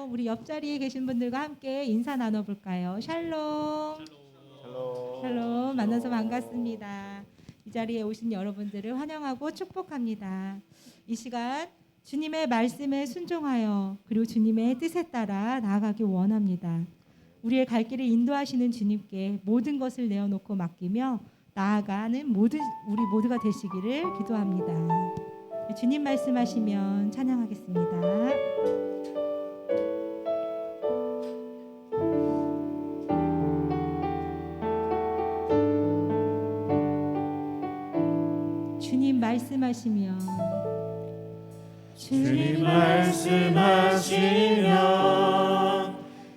우리 옆자리에 계신 분들과 함께 인사 나눠볼까요? 샬롬. 샬롬. 만나서 반갑습니다. 이 자리에 오신 여러분들을 환영하고 축복합니다. 이 시간 주님의 말씀에 순종하여 그리고 주님의 뜻에 따라 나아가기 원합니다. 우리의 갈 길을 인도하시는 주님께 모든 것을 내어놓고 맡기며 나아가는 우리 모두가 되시기를 기도합니다. 주님 말씀하시면 찬양하겠습니다. 주님 말씀하시면 주님 말씀하시면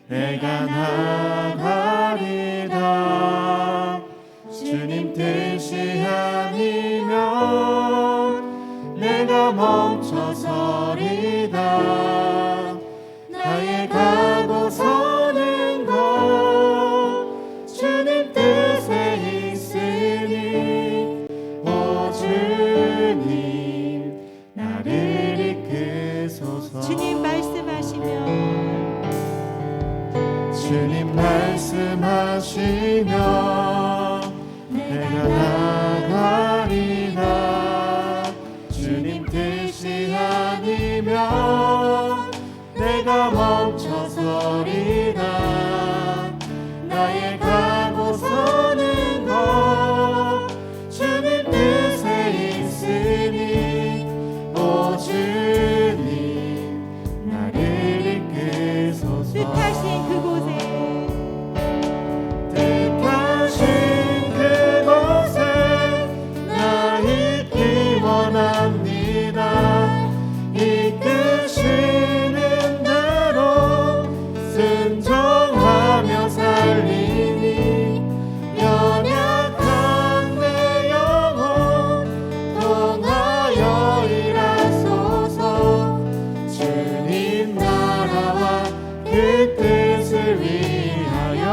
내가 나가리다. 주님 뜻이 아니면 내가 멈춰서리다. 나의 가고 서는 것 주님 뜻에 있으니 오 주님 나를 이끄소서. 주님 말씀하시면 주님 말씀하시면 내가 나가리다. 주님 뜻이 아니면 내가 멈춰서리다. 나의 가고 서는 것 주님 뜻에 있으니 오 주님 나를 이끄소서. 뜻하신 그곳에 나 있기 원합니다. 이끄시는 대로 순종하며 살리니 연약한 내 영혼 통하여 일하소서. 주님 나라와 그 뜻을 위하여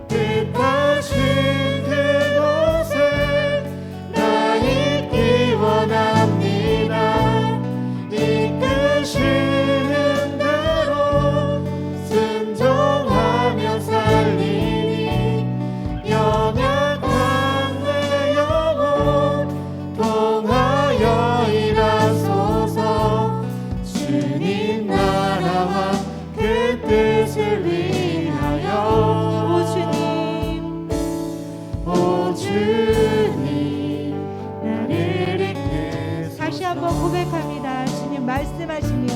뜻하신 그곳에 나 있기 원합니다. 이끄시는 대로 순종하며 살리니 연약한 내 영혼 통하여 일하소서. 주님 나라와 그 뜻을 위하여 오 주님 나를 이끄소서. 다시 한번 고백합니다. 주님 말씀하시면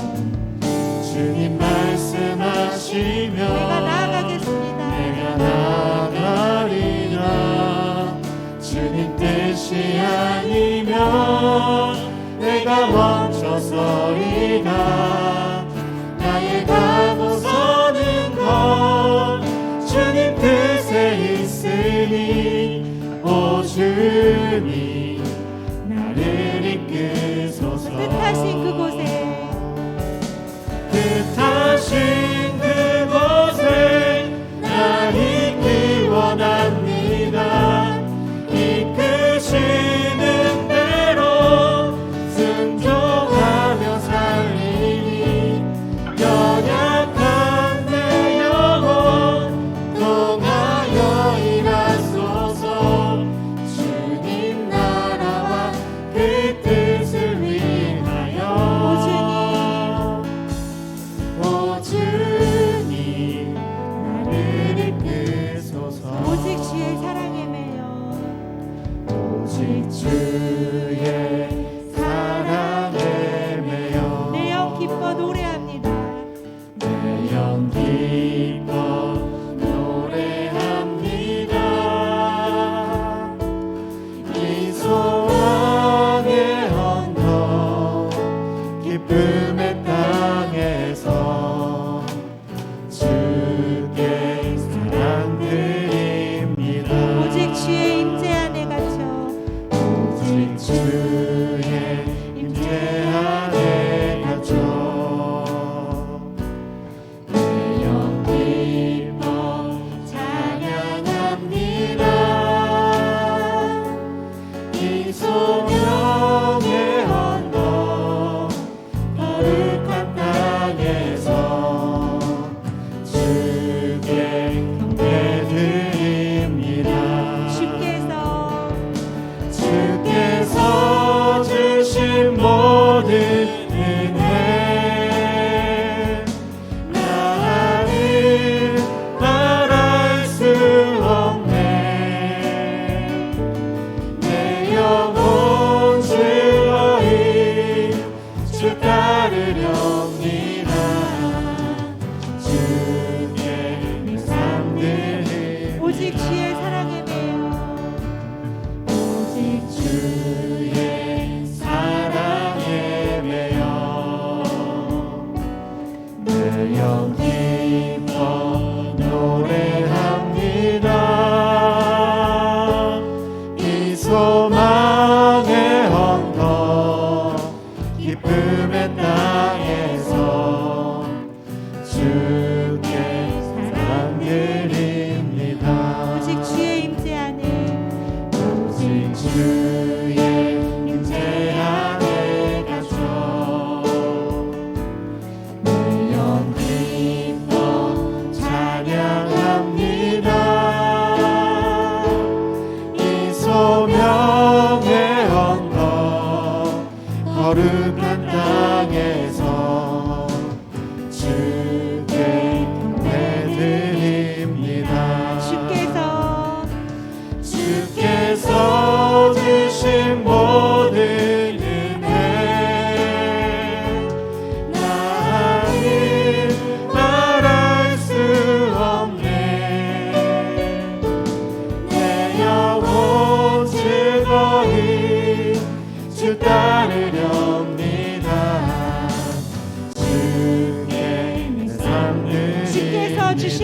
주님 말씀하시면 내가 나아가겠습니다. 내가 나아가리라. 주님 뜻이 아니면 내가 멈춰서리다. 나의 가고 서는 것 주님 뜻에 있으니 오 주님 나를 이끄소서. 뜻하신 그곳에 나 있기 원합니다. 이끄시는 대로 순종하며 살리니 연약한 내 영혼 통하여 일하소서. 주님 나라와 그 뜻을 위하여 오 주님 나를 이끄소서. 오직 주의 사랑에 매여 오직 주의 사랑에 매여 내 영 기뻐 노래합니다. 내 영 기뻐 노래합니다. 이 소망의 언덕 기쁨의 땅에서 주께 사랑드립니다. 오직 주의 임재 안에 갇혀 오직 주의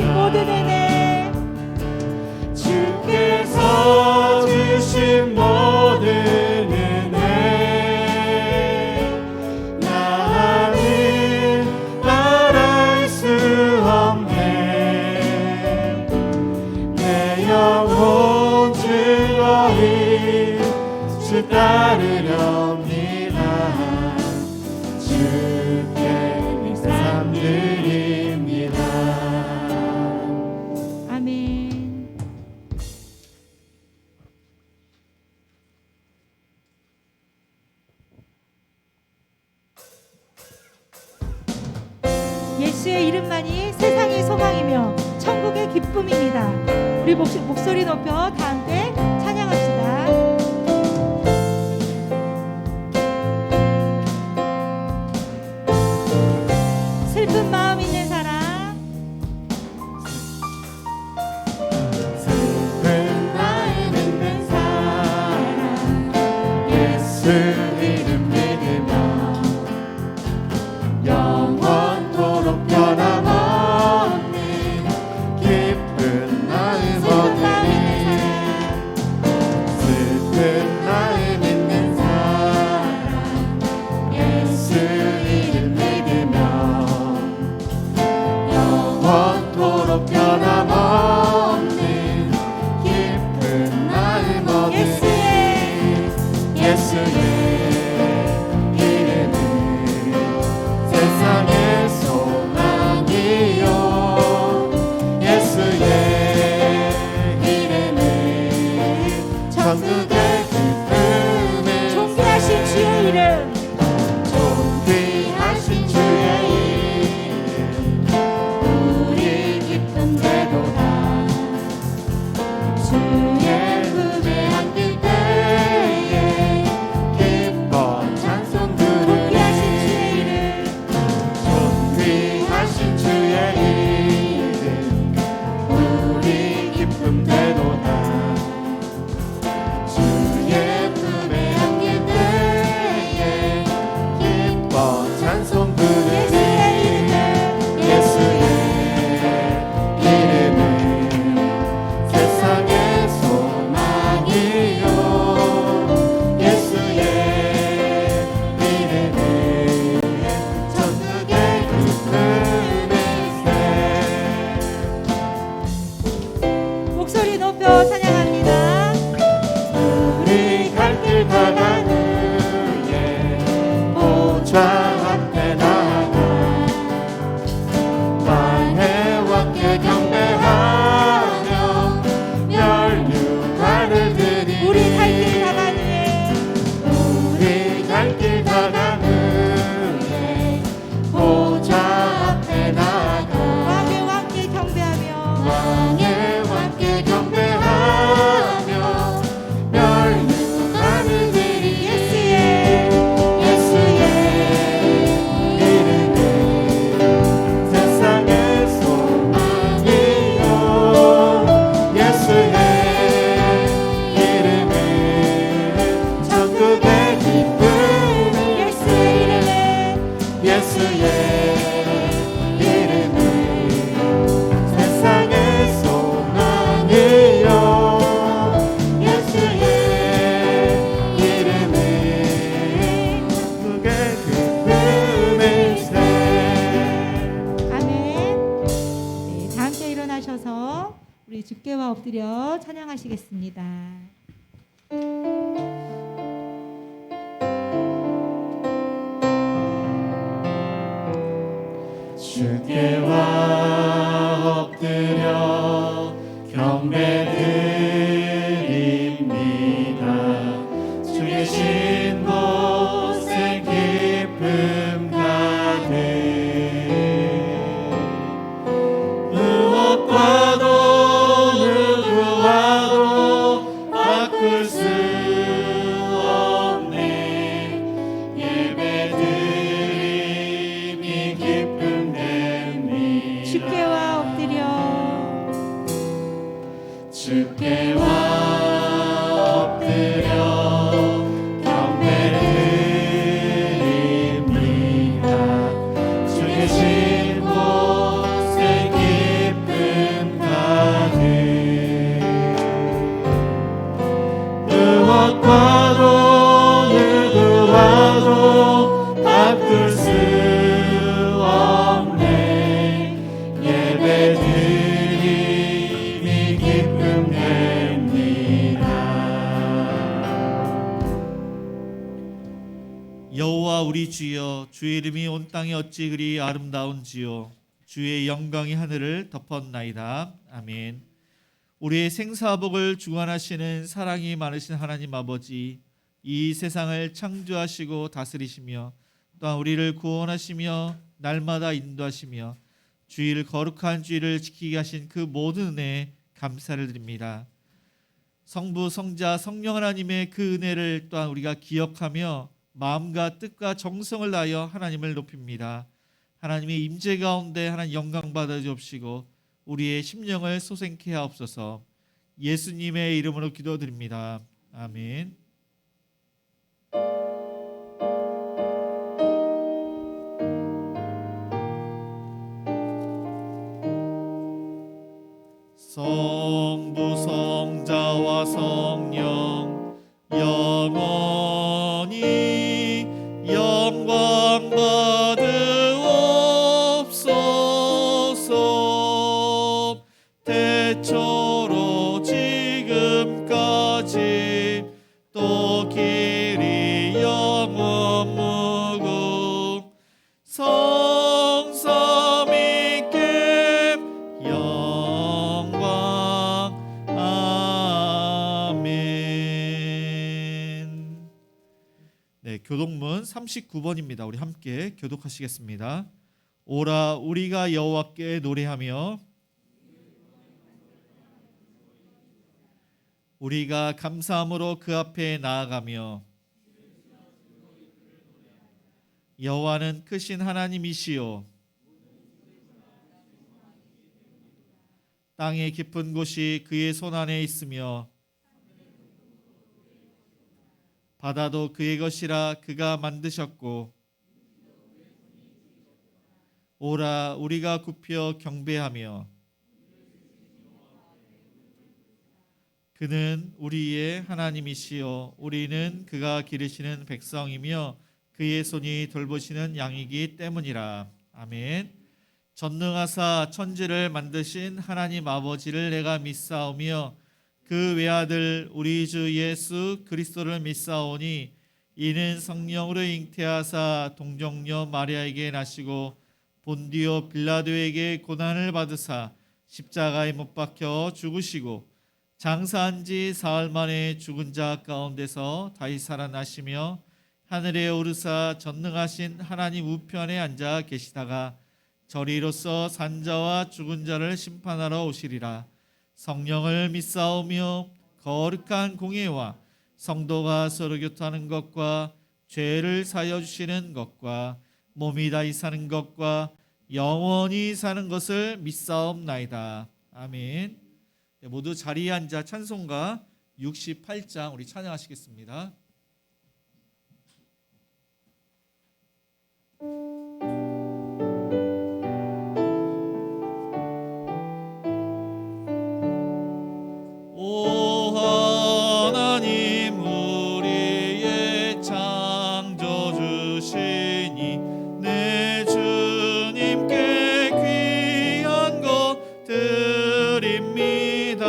주신 모든 은혜, 주께서 주신 모든 은혜 나는 말할 수 없네. 내 영혼 즐거이 주 따르렵니다. 주께 내 삶 드립니다. 아멘. 예수의 이름만이 세상의 소망이며 천국의 기쁨입니다. 우리 목소리 높여 다 함께 찬양합시다. 슬픈 마음 있는 사람, 슬픈 마음 있는 사람 예수 이름 믿으며 영원토록 변함없는 기쁜 마음 얻으리. 슬픈 마음 있는 사람 예수 이름 믿으며 영원토록 변함없는 기쁜 마음 얻으리. 예수의 이름은 세상의 소망이요. 예수의 이름은 천국의 기쁨의 존귀하신 주의 이름, 존귀하신 주의 이름 우리 기쁨 되도다. 주의 품에 안길 때에 기뻐 찬송 부르리. 존귀하신 주의 이름 우리 기쁨 되도다. 주의 품에 안길 때에 기뻐 찬송 부르리. 예수의 이름은 세상의 소망이요. 예수의 이름은 천국의 기쁨일세. 목소리 높여 찬양합니다. 우리 갈 길 다간 후에 보좌 앞에 나가 왕의 왕께 경배하며 멸류관을 드리리. 우리 갈 길 다간 후에 우리 갈 길 다간 후에 보좌 앞에 나가 왕의 왕께 경배하며 왕의 왕께 경배하며 멸류관을 드리리. 예수의 이름은 세상의 소망이요. 예수의 이름은 천국의 기쁨이. 예수의 이름은 세상의 소망이요. 예수의 이름은 천국의 기쁨일세. 아멘. 네, 다 함께 일어나셔서 우리 주께와 엎드려 찬양하시겠습니다. 주께와 엎드려 경배드립니다. 주 계신 곳에 기쁨 가득 무엇과도 누구와도 바꿀 수 없는 예배드림이 기쁨 됩니다. 주께와 엎드려 주께와 엎드려 경배드립니다. 주 계신 곳에 기쁨 주여, 주의 이름이 온 땅에 어찌 그리 아름다운지요. 주의 영광이 하늘을 덮었나이다. 아멘. 우리의 생사복을 주관하시는 사랑이 많으신 하나님 아버지, 이 세상을 창조하시고 다스리시며 또한 우리를 구원하시며 날마다 인도하시며 주의를 거룩한 주의를 지키게 하신 그 모든 은혜에 감사를 드립니다. 성부, 성자, 성령 하나님의 그 은혜를 또한 우리가 기억하며 마음과 뜻과 정성을 다하여 하나님을 높입니다. 하나님의 임재 가운데 하나님 영광 받아 주옵시고 우리의 심령을 소생케 하옵소서. 예수님의 이름으로 기도드립니다. 아멘. 성부, 성자와 성령 영원히 영광 받으옵소서. 태초로 지금까지 또 길이 영원 무궁 성삼위께 영광. 아멘. 네, 교독문 39번입니다. 우리 함께 교독하시겠습니다. 오라, 우리가 여호와께 노래하며 우리가 감사함으로 그 앞에 나아가며 여호와는 크신 하나님이시요 땅의 깊은 곳이 그의 손 안에 있으며 바다도 그의 것이라 그가 만드셨고 오라, 우리가 굽혀 경배하며 그는 우리의 하나님이시요 우리는 그가 기르시는 백성이며 그의 손이 돌보시는 양이기 때문이라. 아멘. 전능하사 천지를 만드신 하나님 아버지를 내가 믿사오며 그 외아들 우리 주 예수 그리스도를 믿사오니 이는 성령으로 잉태하사 동정녀 마리아에게 나시고 본디오 빌라도에게 고난을 받으사 십자가에 못 박혀 죽으시고 장사한 지 사흘 만에 죽은 자 가운데서 다시 살아나시며 하늘에 오르사 전능하신 하나님 우편에 앉아 계시다가 저리로서 산자와 죽은 자를 심판하러 오시리라. 성령을 믿사오며 거룩한 공예와 성도가 서로 교통하는 것과 죄를 사여 주시는 것과 몸이 다시 사는 것과 영원히 사는 것을 믿사옵나이다. 아멘. 네, 모두 자리에 앉아 찬송가 68장 우리 찬양하시겠습니다. 오 하나님 우리의 창조주시니 내 주님께 귀한 것 드립니다.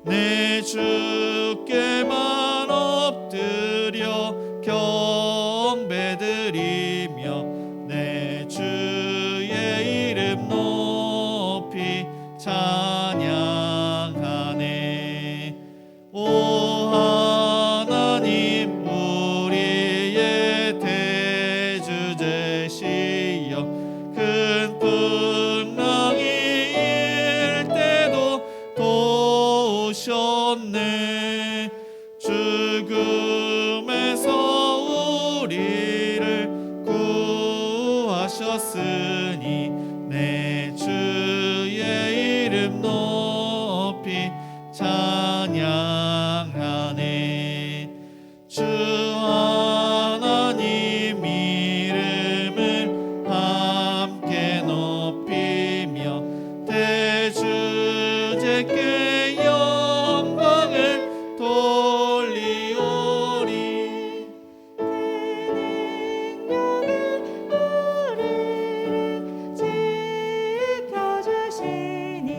내 주께만 엎드려 경배드리며 내 주의 이름 높이 찬양하네. 오 하나님 우리의 대주 되시여 큰 풍랑이 일 때도 도우셨네. 죽음에서 우리를 구하셨으니 내 주의 이름 높이 찬양하네. 주 하나님 이름을 함께 높이며 대주제께 영광을 돌리오리. 우리를 지켜주시니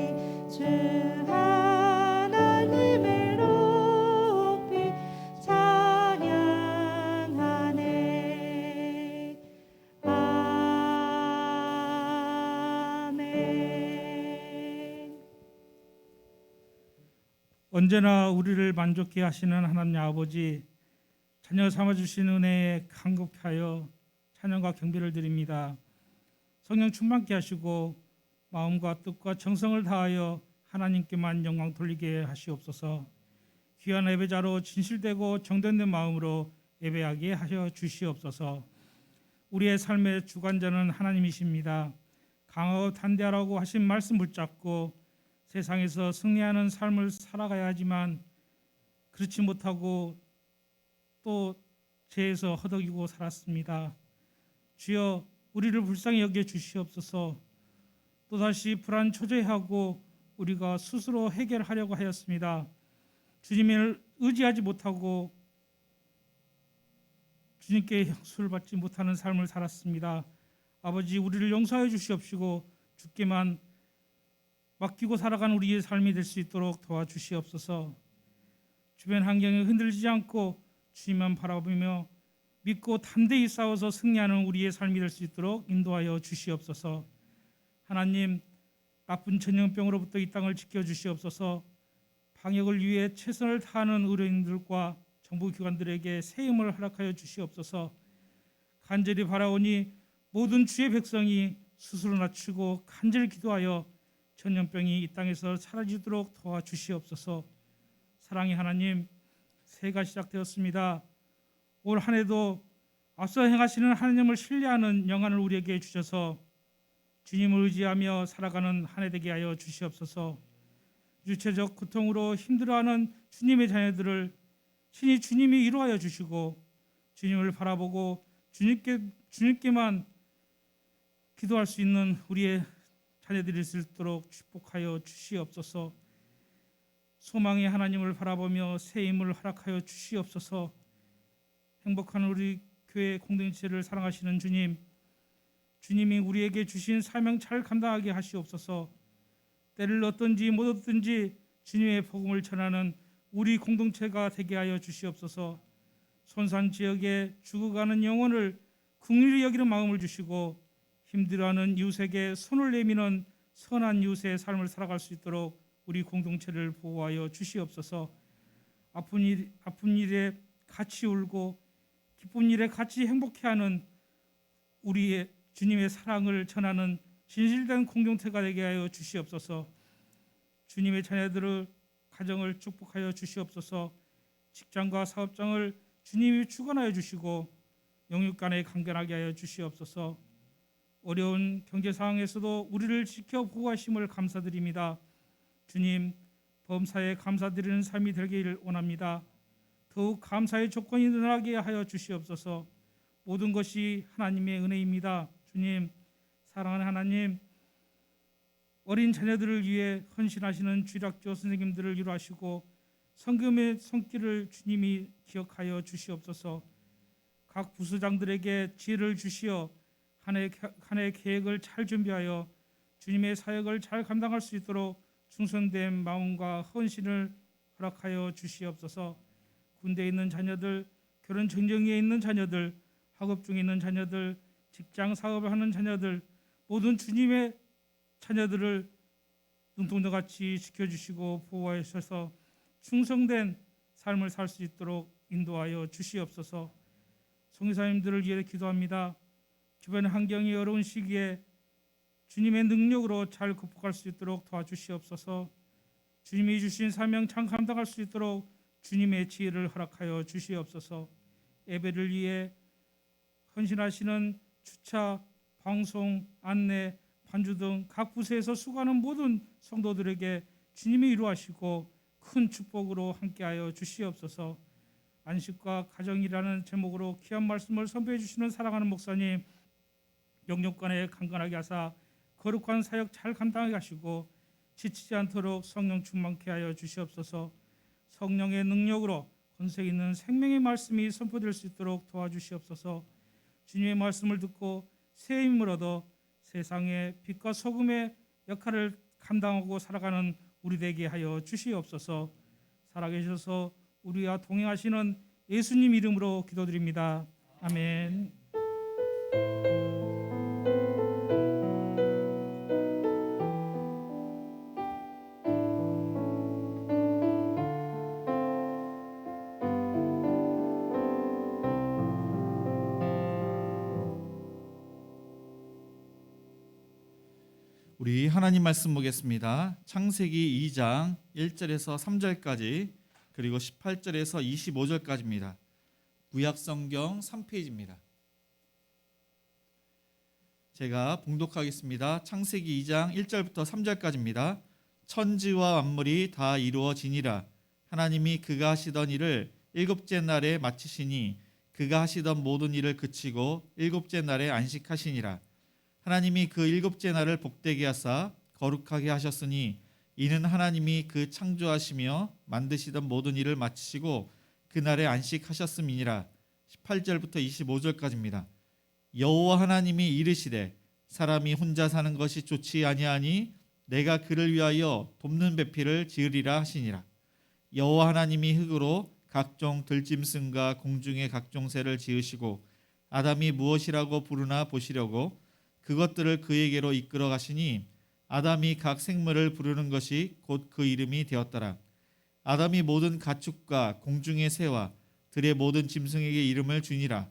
언제나 우리를 만족케 하시는 하나님 아버지, 자녀 삼아주신 은혜에 감격하여 찬양과 경배를 드립니다. 성령 충만케 하시고 마음과 뜻과 정성을 다하여 하나님께만 영광 돌리게 하시옵소서. 귀한 예배자로 진실되고 정돈된 마음으로 예배하게 하여 주시옵소서. 우리의 삶의 주관자는 하나님이십니다. 강하고 단대하라고 하신 말씀 붙잡고 세상에서 승리하는 삶을 살아가야 하지만 그렇지 못하고 또 죄에서 허덕이고 살았습니다. 주여, 우리를 불쌍히 여겨 주시옵소서. 또다시 불안 초조해하고 우리가 스스로 해결하려고 하였습니다. 주님을 의지하지 못하고 주님께 형수를 받지 못하는 삶을 살았습니다. 아버지, 우리를 용서하여 주시옵시고 주께만 맡기고 살아가는 우리의 삶이 될 수 있도록 도와주시옵소서. 주변 환경에 흔들리지 않고 주님만 바라보며 믿고 담대히 싸워서 승리하는 우리의 삶이 될 수 있도록 인도하여 주시옵소서. 하나님, 나쁜 전염병으로부터 이 땅을 지켜주시옵소서. 방역을 위해 최선을 다하는 의료인들과 정부기관들에게 새 힘을 허락하여 주시옵소서. 간절히 바라오니 모든 주의 백성이 스스로 낮추고 간절히 기도하여 전염병이 이 땅에서 사라지도록 도와주시옵소서. 사랑의 하나님, 새해가 시작되었습니다. 올 한 해도 앞서 행하시는 하나님을 신뢰하는 영안을 우리에게 주셔서 주님을 의지하며 살아가는 한 해 되게 하여 주시옵소서. 유체적 고통으로 힘들어하는 주님의 자녀들을 친히 주님이 위로하여 주시고 주님을 바라보고 주님께만 기도할 수 있는 우리의 자녀들이 수 있도록 축복하여 주시옵소서. 소망의 하나님을 바라보며 새 힘을 허락하여 주시옵소서. 행복한 우리 교회 공동체를 사랑하시는 주님, 주님이 우리에게 주신 사명 잘 감당하게 하시옵소서. 때를 얻든지 못 얻든지 주님의 복음을 전하는 우리 공동체가 되게 하여 주시옵소서. 손산 지역에 죽어가는 영혼을 긍휼히 여기는 마음을 주시고 힘들어하는 이웃에게 손을 내미는 선한 이웃의 삶을 살아갈 수 있도록 우리 공동체를 보호하여 주시옵소서. 아픈 일에 같이 울고 기쁜 일에 같이 행복해하는 우리의 주님의 사랑을 전하는 진실된 공동체가 되게 하여 주시옵소서. 주님의 자녀들의 가정을 축복하여 주시옵소서. 직장과 사업장을 주님이 주관하여 주시고 영육 간에 강건하게 하여 주시옵소서. 어려운 경제 상황에서도 우리를 지켜 보호하심을 감사드립니다. 주님, 범사에 감사드리는 삶이 되기를 원합니다. 더욱 감사의 조건이 늘어나게 하여 주시옵소서. 모든 것이 하나님의 은혜입니다. 주님, 사랑하는 하나님, 어린 자녀들을 위해 헌신하시는 주일학교 선생님들을 위로하시고 성금의 손길을 주님이 기억하여 주시옵소서. 각 부서장들에게 지혜를 주시어 한 해 계획을 잘 준비하여 주님의 사역을 잘 감당할 수 있도록 충성된 마음과 헌신을 허락하여 주시옵소서. 군대에 있는 자녀들, 결혼 전쟁에 있는 자녀들, 학업 중에 있는 자녀들, 직장 사업을 하는 자녀들, 모든 주님의 자녀들을 눈동자같이 지켜주시고 보호하여 주셔서 충성된 삶을 살 수 있도록 인도하여 주시옵소서. 성교사님들을 위해 기도합니다. 주변 환경이 어려운 시기에 주님의 능력으로 잘 극복할 수 있도록 도와주시옵소서. 주님이 주신 사명 잘 감당할 수 있도록 주님의 지혜를 허락하여 주시옵소서. 예배를 위해 헌신하시는 주차, 방송, 안내, 반주 등 각 부서에서 수고하는 모든 성도들에게 주님이 위로하시고 큰 축복으로 함께하여 주시옵소서. 안식과 가정이라는 제목으로 귀한 말씀을 선포해 주시는 사랑하는 목사님, 영육간에 강건하게 하사 거룩한 사역 잘 감당하게 하시고 지치지 않도록 성령 충만케 하여 주시옵소서. 성령의 능력으로 권세 있는 생명의 말씀이 선포될 수 있도록 도와주시옵소서. 주님의 말씀을 듣고 새 힘을 얻어 세상의 빛과 소금의 역할을 감당하고 살아가는 우리 되게 하여 주시옵소서. 살아계셔서 우리와 동행하시는 예수님 이름으로 기도드립니다. 아멘. 우리 하나님 말씀 보겠습니다. 창세기 2장 1절에서 3절까지 그리고 18절에서 25절까지입니다. 구약 성경 3페이지입니다. 제가 봉독하겠습니다. 창세기 2장 1절부터 3절까지입니다. 천지와 만물이 다 이루어지니라. 하나님이 그가 하시던 일을 일곱째 날에 마치시니 그가 하시던 모든 일을 그치고 일곱째 날에 안식하시니라. 하나님이 그 일곱째 날을 복되게 하사 거룩하게 하셨으니 이는 하나님이 그 창조하시며 만드시던 모든 일을 마치시고 그날에 안식하셨음이니라. 18절부터 25절까지입니다. 여호와 하나님이 이르시되 사람이 혼자 사는 것이 좋지 아니하니 내가 그를 위하여 돕는 배필을 지으리라 하시니라. 여호와 하나님이 흙으로 각종 들짐승과 공중의 각종 새를 지으시고 아담이 무엇이라고 부르나 보시려고 그것들을 그에게로 이끌어 가시니 아담이 각 생물을 부르는 것이 곧 그 이름이 되었더라. 아담이 모든 가축과 공중의 새와 들의 모든 짐승에게 이름을 주니라.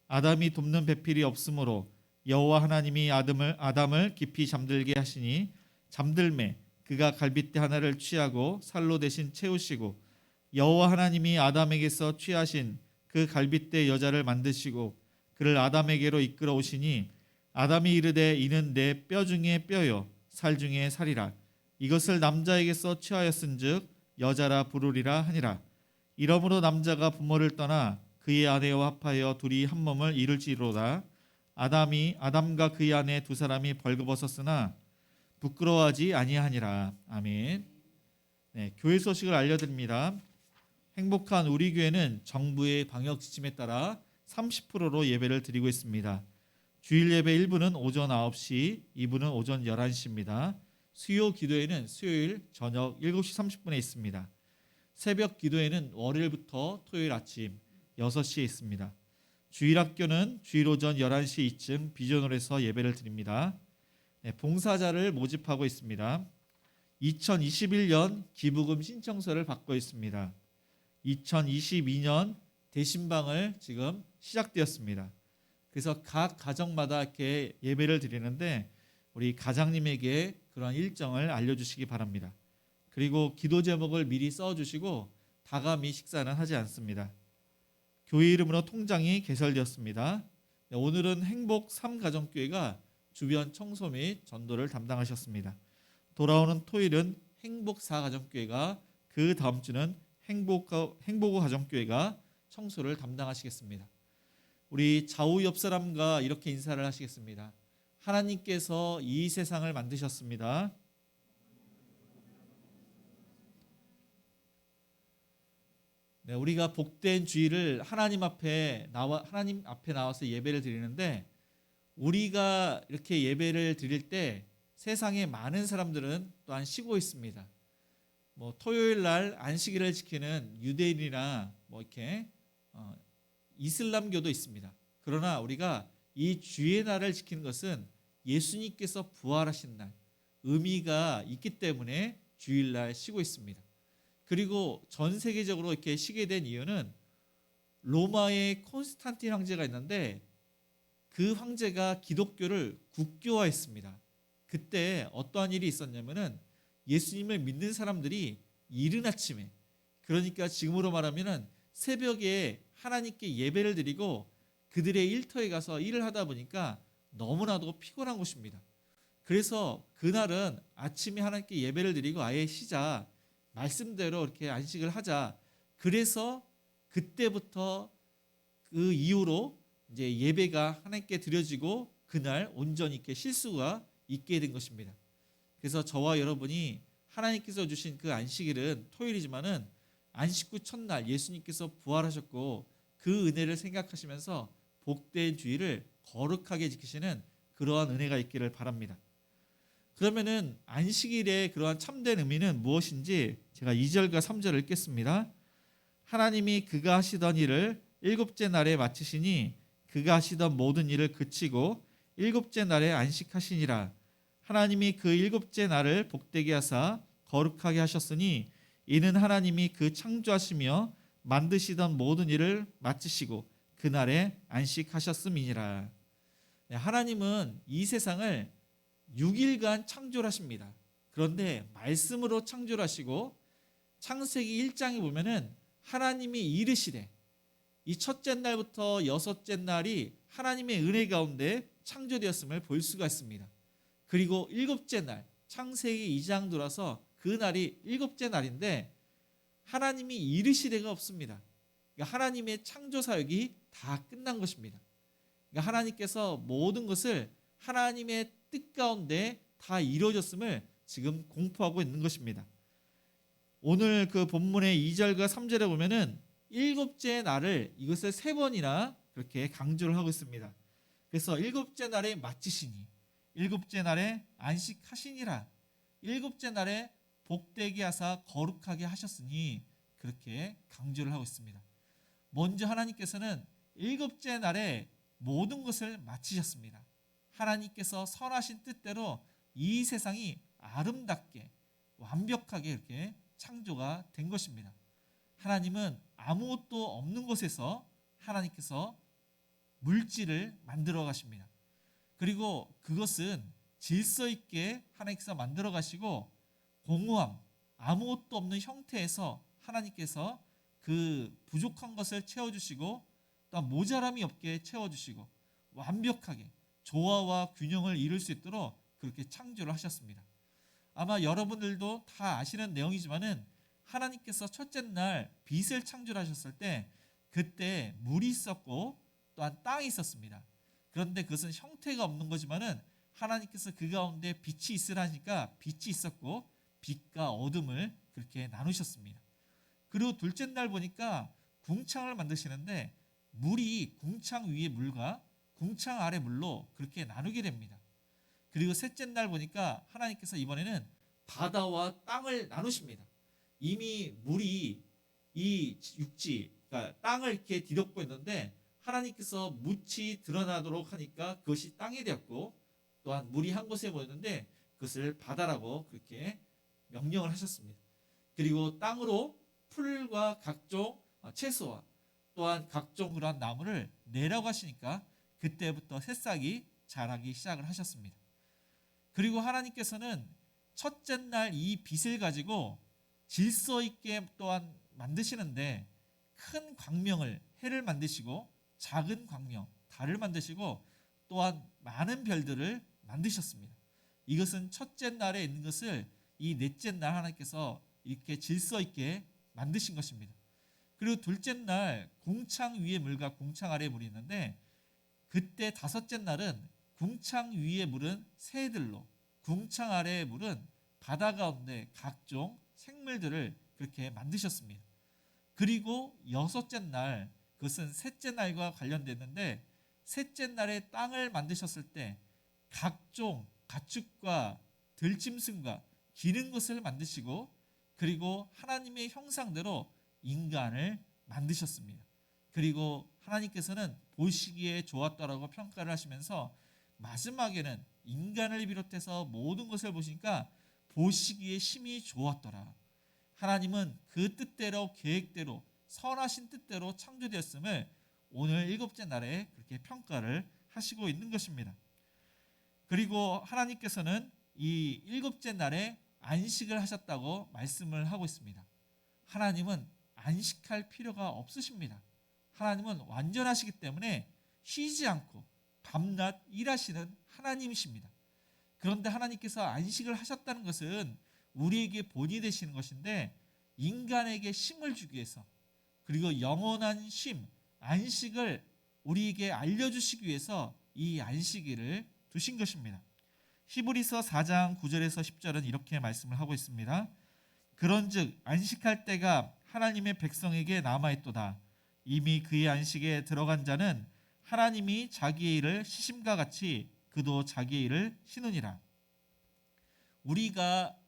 아담이 돕는 배필이 없으므로 여호와 하나님이 아담을 깊이 잠들게 하시니 잠들매 그가 갈빗대 하나를 취하고 살로 대신 채우시고 여호와 하나님이 아담에게서 취하신 그 갈빗대 여자를 만드시고 그를 아담에게로 이끌어 오시니 아담이 이르되 이는 내 뼈 중에 뼈요 살 중에 살이라. 이것을 남자에게서 취하였은즉 여자라 부르리라 하니라. 이러므로 남자가 부모를 떠나 그의 아내와 합하여 둘이 한 몸을 이룰지로다. 아담과 그의 아내 두 사람이 벌거벗었으나 부끄러워하지 아니하니라. 아멘. 네, 교회 소식을 알려드립니다. 행복한 우리 교회는 정부의 방역 지침에 따라 30%로 예배를 드리고 있습니다. 주일 예배 1부는 오전 9시, 2부는 오전 11시입니다. 수요 기도회는 수요일 저녁 7시 30분에 있습니다. 새벽 기도회는 월요일부터 토요일 아침 6시에 있습니다. 주일 학교는 주일 오전 11시 이쯤 비전홀에서 예배를 드립니다. 네, 봉사자를 모집하고 있습니다. 2021년 기부금 신청서를 받고 있습니다. 2022년 대신방을 지금 시작되었습니다. 그래서 각 가정마다 이렇게 예배를 드리는데 우리 가장님에게 그런 일정을 알려주시기 바랍니다. 그리고 기도 제목을 미리 써주시고 다감히 식사는 하지 않습니다. 교회 이름으로 통장이 개설되었습니다. 오늘은 행복 3가정교회가 주변 청소 및 전도를 담당하셨습니다. 돌아오는 토요일은 행복 4가정교회가 그 다음 주는 행복호 가정교회가 청소를 담당하시겠습니다. 우리 좌우 옆 사람과 이렇게 인사를 하시겠습니다. 하나님께서 이 세상을 만드셨습니다. 네, 우리가 복된 주일을 하나님 앞에 나와서 예배를 드리는데 우리가 이렇게 예배를 드릴 때 세상에 많은 사람들은 또한 쉬고 있습니다. 토요일 날 안식일을 지키는 유대인이나 이렇게 이슬람교도 있습니다. 그러나 우리가 이 주의 날을 지키는 것은 예수님께서 부활하신 날, 의미가 있기 때문에 주일날 쉬고 있습니다. 그리고 전 세계적으로 이렇게 쉬게 된 이유는 로마의 콘스탄틴 황제가 있는데 그 황제가 기독교를 국교화했습니다. 그때 어떠한 일이 있었냐면은 예수님을 믿는 사람들이 이른 아침에, 그러니까 지금으로 말하면은 새벽에 하나님께 예배를 드리고 그들의 일터에 가서 일을 하다 보니까 너무나도 피곤한 것입니다. 그래서 그날은 아침에 하나님께 예배를 드리고 아예 쉬자, 말씀대로 이렇게 안식을 하자. 그래서 그때부터 그 이후로 이제 예배가 하나님께 드려지고 그날 온전히 이렇게 쉴 수가 있게 된 것입니다. 그래서 저와 여러분이 하나님께서 주신 그 안식일은 토요일이지만은 안식 후 첫날 예수님께서 부활하셨고 그 은혜를 생각하시면서 복된 주일을 거룩하게 지키시는 그러한 은혜가 있기를 바랍니다. 그러면은 안식일의 그러한 참된 의미는 무엇인지 제가 2절과 3절을 읽겠습니다. 하나님이 그가 하시던 일을 일곱째 날에 마치시니 그가 하시던 모든 일을 그치고 일곱째 날에 안식하시니라. 하나님이 그 일곱째 날을 복되게 하사 거룩하게 하셨으니 이는 하나님이 그 창조하시며 만드시던 모든 일을 마치시고 그날에 안식하셨음이니라. 하나님은 이 세상을 6일간 창조를 하십니다. 그런데 말씀으로 창조를 하시고 창세기 1장에 보면은 하나님이 이르시되, 이 첫째 날부터 여섯째 날이 하나님의 은혜 가운데 창조되었음을 볼 수가 있습니다. 그리고 일곱째 날, 창세기 2장 돌아서 그 날이 일곱째 날인데 하나님이 이르시되가 없습니다. 그러니까 하나님의 창조 사역이 다 끝난 것입니다. 그러니까 하나님께서 모든 것을 하나님의 뜻 가운데 다 이루어졌음을 지금 공포하고 있는 것입니다. 오늘 그 본문의 2절과 3절에 보면은 일곱째 날을 이것을 3번이나 그렇게 강조를 하고 있습니다. 그래서 일곱째 날에 마치시니, 일곱째 날에 안식하시니라, 일곱째 날에 복되게 하사 거룩하게 하셨으니, 그렇게 강조를 하고 있습니다. 먼저 하나님께서는 일곱째 날에 모든 것을 마치셨습니다. 하나님께서 선하신 뜻대로 이 세상이 아름답게 완벽하게 이렇게 창조가 된 것입니다. 하나님은 아무것도 없는 곳에서 하나님께서 물질을 만들어 가십니다. 그리고 그것은 질서 있게 하나님께서 만들어 가시고 공허함, 아무것도 없는 형태에서 하나님께서 그 부족한 것을 채워주시고 또 모자람이 없게 채워주시고 완벽하게 조화와 균형을 이룰 수 있도록 그렇게 창조를 하셨습니다. 아마 여러분들도 다 아시는 내용이지만은 하나님께서 첫째 날 빛을 창조하셨을 때 그때 물이 있었고 또한 땅이 있었습니다. 그런데 그것은 형태가 없는 거지만은 하나님께서 그 가운데 빛이 있으라니까 빛이 있었고 빛과 어둠을 그렇게 나누셨습니다. 그리고 둘째 날 보니까 궁창을 만드시는데 물이 궁창 위의 물과 궁창 아래 물로 그렇게 나누게 됩니다. 그리고 셋째 날 보니까 하나님께서 이번에는 바다와 땅을 나누십니다. 이미 물이 이 육지, 그러니까 땅을 이렇게 뒤덮고 있는데 하나님께서 묻이 드러나도록 하니까 그것이 땅이 되었고, 또한 물이 한 곳에 모였는데 그것을 바다라고 그렇게 명령을 하셨습니다. 그리고 땅으로 풀과 각종 채소와 또한 각종 그러한 나무를 내라고 하시니까 그때부터 새싹이 자라기 시작을 하셨습니다. 그리고 하나님께서는 첫째 날 이 빛을 가지고 질서 있게 또한 만드시는데 큰 광명을, 해를 만드시고 작은 광명, 달을 만드시고 또한 많은 별들을 만드셨습니다. 이것은 첫째 날에 있는 것을 이 넷째 날 하나님께서 이렇게 질서 있게 만드신 것입니다. 그리고 둘째 날 궁창 위에 물과 궁창 아래에 물이 있는데 그때 다섯째 날은 궁창 위의 물은 새들로, 궁창 아래의 물은 바다 가운데 각종 생물들을 그렇게 만드셨습니다. 그리고 여섯째 날, 그것은 셋째 날과 관련됐는데 셋째 날에 땅을 만드셨을 때 각종 가축과 들짐승과 기는 것을 만드시고 그리고 하나님의 형상대로 인간을 만드셨습니다. 그리고 하나님께서는 보시기에 좋았다라고 평가를 하시면서 마지막에는 인간을 비롯해서 모든 것을 보시니까 보시기에 심히 좋았더라. 하나님은 그 뜻대로 계획대로 선하신 뜻대로 창조되었음을 오늘 일곱째 날에 그렇게 평가를 하시고 있는 것입니다. 그리고 하나님께서는 이 일곱째 날에 안식을 하셨다고 말씀을 하고 있습니다. 하나님은 안식할 필요가 없으십니다. 하나님은 완전하시기 때문에 쉬지 않고 밤낮 일하시는 하나님이십니다. 그런데 하나님께서 안식을 하셨다는 것은 우리에게 본이 되시는 것인데 인간에게 쉼을 주기 위해서 그리고 영원한 쉼, 안식을 우리에게 알려주시기 위해서 이 안식일을 두신 것입니다. 히브리서 4장 9절에서 10절은 이렇게 말씀을 하고 있습니다. 그런즉 안식할 때가 하나님의 백성에게 남아있도다. 이미 그의 안식에 들어간 자는 하나님이 자기의 일을 쉬심과 같이 그도 자기의 일을 쉬느니라. 우리가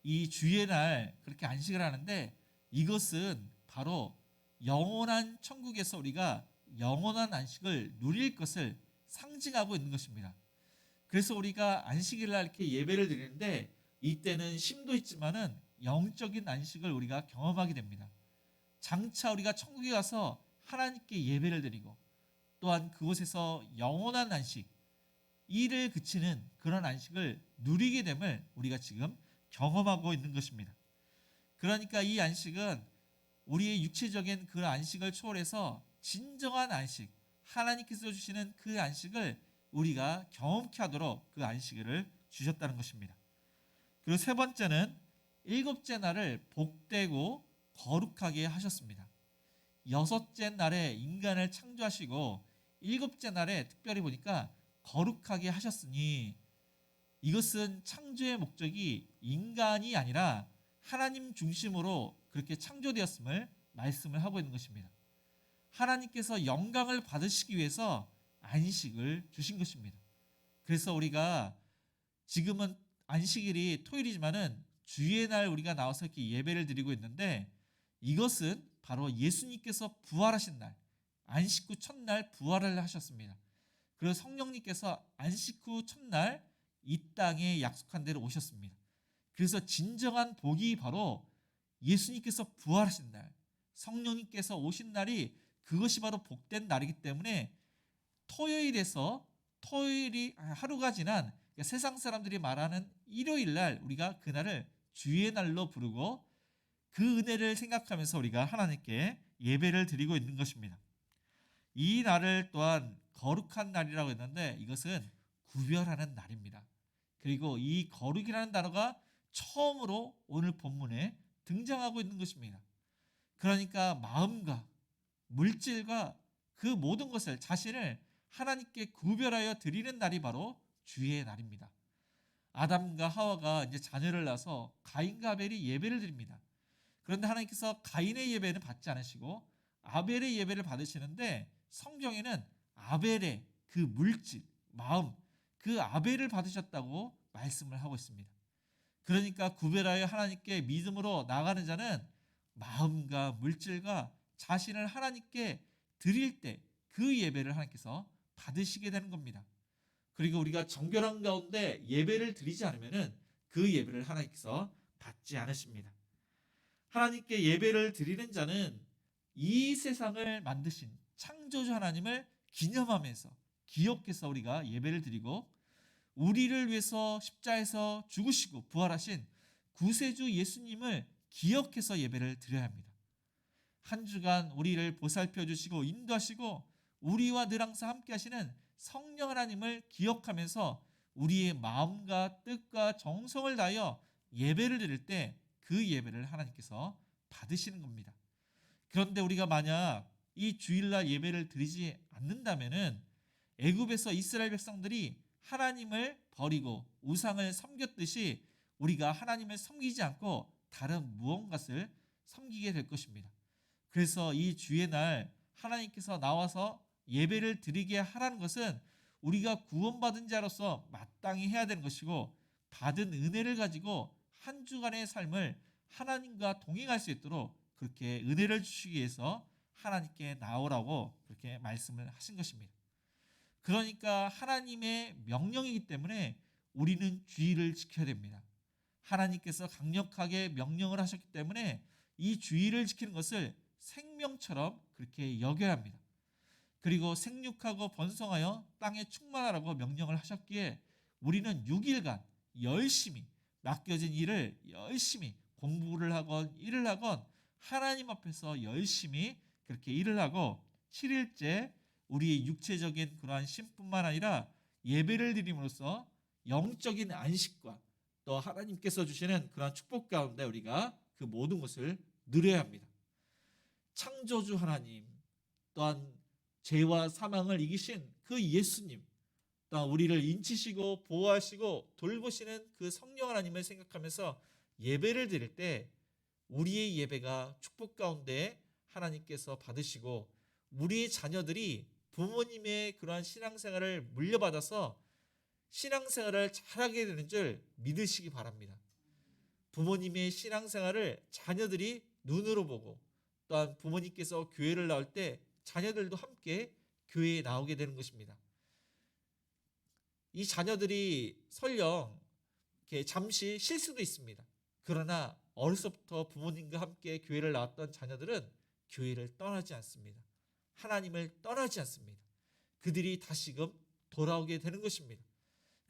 이 주의 날 그렇게 안식을 하는데 이것은 바로 영원한 천국에서 우리가 영원한 안식을 누릴 것을 상징하고 있는 것입니다. 그래서 우리가 안식일 날 이렇게 예배를 드리는데 이때는 쉼도 있지만은 영적인 안식을 우리가 경험하게 됩니다. 장차 우리가 천국에 가서 하나님께 예배를 드리고 또한 그곳에서 영원한 안식, 일을 그치는 그런 안식을 누리게 됨을 우리가 지금 경험하고 있는 것입니다. 그러니까 이 안식은 우리의 육체적인 그 안식을 초월해서 진정한 안식, 하나님께서 주시는 그 안식을 우리가 경험케 하도록 그 안식을 주셨다는 것입니다. 그리고 세 번째는 일곱째 날을 복되고 거룩하게 하셨습니다. 여섯째 날에 인간을 창조하시고 일곱째 날에 특별히 보니까 거룩하게 하셨으니 이것은 창조의 목적이 인간이 아니라 하나님 중심으로 그렇게 창조되었음을 말씀을 하고 있는 것입니다. 하나님께서 영광을 받으시기 위해서 안식을 주신 것입니다. 그래서 우리가 지금은 안식일이 토요일이지만은 주의 날 우리가 나와서 이렇게 예배를 드리고 있는데 이것은 바로 예수님께서 부활하신 날, 안식 후 첫날 부활을 하셨습니다. 그리고 성령님께서 안식 후 첫날 이 땅에 약속한 대로 오셨습니다. 그래서 진정한 복이 바로 예수님께서 부활하신 날, 성령님께서 오신 날이 그것이 바로 복된 날이기 때문에 토요일에서 토요일이 하루가 지난 그러니까 세상 사람들이 말하는 일요일 날 우리가 그날을 주의 날로 부르고 그 은혜를 생각하면서 우리가 하나님께 예배를 드리고 있는 것입니다. 이 날을 또한 거룩한 날이라고 했는데 이것은 구별하는 날입니다. 그리고 이 거룩이라는 단어가 처음으로 오늘 본문에 등장하고 있는 것입니다. 그러니까 마음과 물질과 그 모든 것을 자신을 하나님께 구별하여 드리는 날이 바로 주의 날입니다. 아담과 하와가 이제 자녀를 낳아서 가인과 아벨이 예배를 드립니다. 그런데 하나님께서 가인의 예배는 받지 않으시고 아벨의 예배를 받으시는데 성경에는 아벨의 그 물질, 마음, 그 아벨을 받으셨다고 말씀을 하고 있습니다. 그러니까 구별하여 하나님께 믿음으로 나아가는 자는 마음과 물질과 자신을 하나님께 드릴 때 그 예배를 하나님께서 받으시게 되는 겁니다. 그리고 우리가 정결한 가운데 예배를 드리지 않으면 그 예배를 하나님께서 받지 않으십니다. 하나님께 예배를 드리는 자는 이 세상을 만드신 창조주 하나님을 기념하면서 기억해서 우리가 예배를 드리고 우리를 위해서 십자에서 죽으시고 부활하신 구세주 예수님을 기억해서 예배를 드려야 합니다. 한 주간 우리를 보살펴 주시고 인도하시고 우리와 늘 항상 함께 하시는 성령 하나님을 기억하면서 우리의 마음과 뜻과 정성을 다하여 예배를 드릴 때 그 예배를 하나님께서 받으시는 겁니다. 그런데 우리가 만약 이 주일날 예배를 드리지 않는다면은 애굽에서 이스라엘 백성들이 하나님을 버리고 우상을 섬겼듯이 우리가 하나님을 섬기지 않고 다른 무언가를 섬기게 될 것입니다. 그래서 이 주의 날 하나님께서 나와서 예배를 드리게 하라는 것은 우리가 구원받은 자로서 마땅히 해야 되는 것이고 받은 은혜를 가지고 한 주간의 삶을 하나님과 동행할 수 있도록 그렇게 은혜를 주시기 위해서 하나님께 나오라고 그렇게 말씀을 하신 것입니다. 그러니까 하나님의 명령이기 때문에 우리는 주의를 지켜야 됩니다. 하나님께서 강력하게 명령을 하셨기 때문에 이 주의를 지키는 것을 생명처럼 그렇게 여겨야 합니다. 그리고 생육하고 번성하여 땅에 충만하라고 명령을 하셨기에 우리는 6일간 열심히 맡겨진 일을 열심히 공부를 하건 일을 하건 하나님 앞에서 열심히 그렇게 일을 하고 7일째 우리의 육체적인 그러한 쉼뿐만 아니라 예배를 드림으로써 영적인 안식과 또 하나님께서 주시는 그러한 축복 가운데 우리가 그 모든 것을 누려야 합니다. 창조주 하나님 또한 죄와 사망을 이기신 그 예수님 또한 우리를 인치시고 보호하시고 돌보시는 그 성령 하나님을 생각하면서 예배를 드릴 때 우리의 예배가 축복 가운데 하나님께서 받으시고 우리의 자녀들이 부모님의 그러한 신앙생활을 물려받아서 신앙생활을 잘하게 되는 줄 믿으시기 바랍니다. 부모님의 신앙생활을 자녀들이 눈으로 보고 또한 부모님께서 교회를 나올 때 자녀들도 함께 교회에 나오게 되는 것입니다. 이 자녀들이 설령 이렇게 잠시 쉴 수도 있습니다. 그러나 어려서부터 부모님과 함께 교회를 나왔던 자녀들은 교회를 떠나지 않습니다. 하나님을 떠나지 않습니다. 그들이 다시금 돌아오게 되는 것입니다.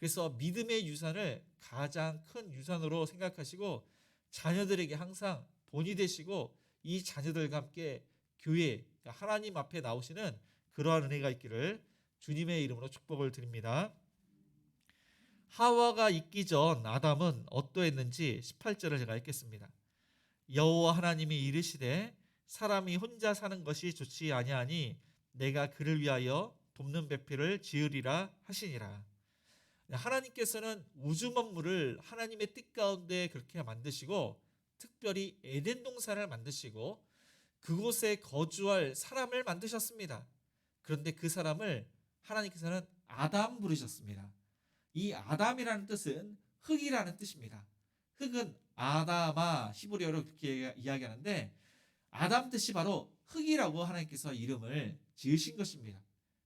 그래서 믿음의 유산을 가장 큰 유산으로 생각하시고 자녀들에게 항상 본이 되시고 이 자녀들과 함께 교회, 그러니까 하나님 앞에 나오시는 그러한 은혜가 있기를 주님의 이름으로 축복을 드립니다. 하와가 있기 전 아담은 어떠했는지 18절을 제가 읽겠습니다. 여호와 하나님이 이르시되 사람이 혼자 사는 것이 좋지 아니하니 내가 그를 위하여 돕는 배필을 지으리라 하시니라. 하나님께서는 우주 만물을 하나님의 뜻 가운데 그렇게 만드시고 특별히 에덴 동산을 만드시고 그곳에 거주할 사람을 만드셨습니다. 그런데 그 사람을 하나님께서는 아담 부르셨습니다. 이 아담이라는 뜻은 흙이라는 뜻입니다. 흙은 아다마 히브리어로 그렇게 이야기하는데 아담 뜻이 바로 흙이라고 하나님께서 이름을 지으신 것입니다.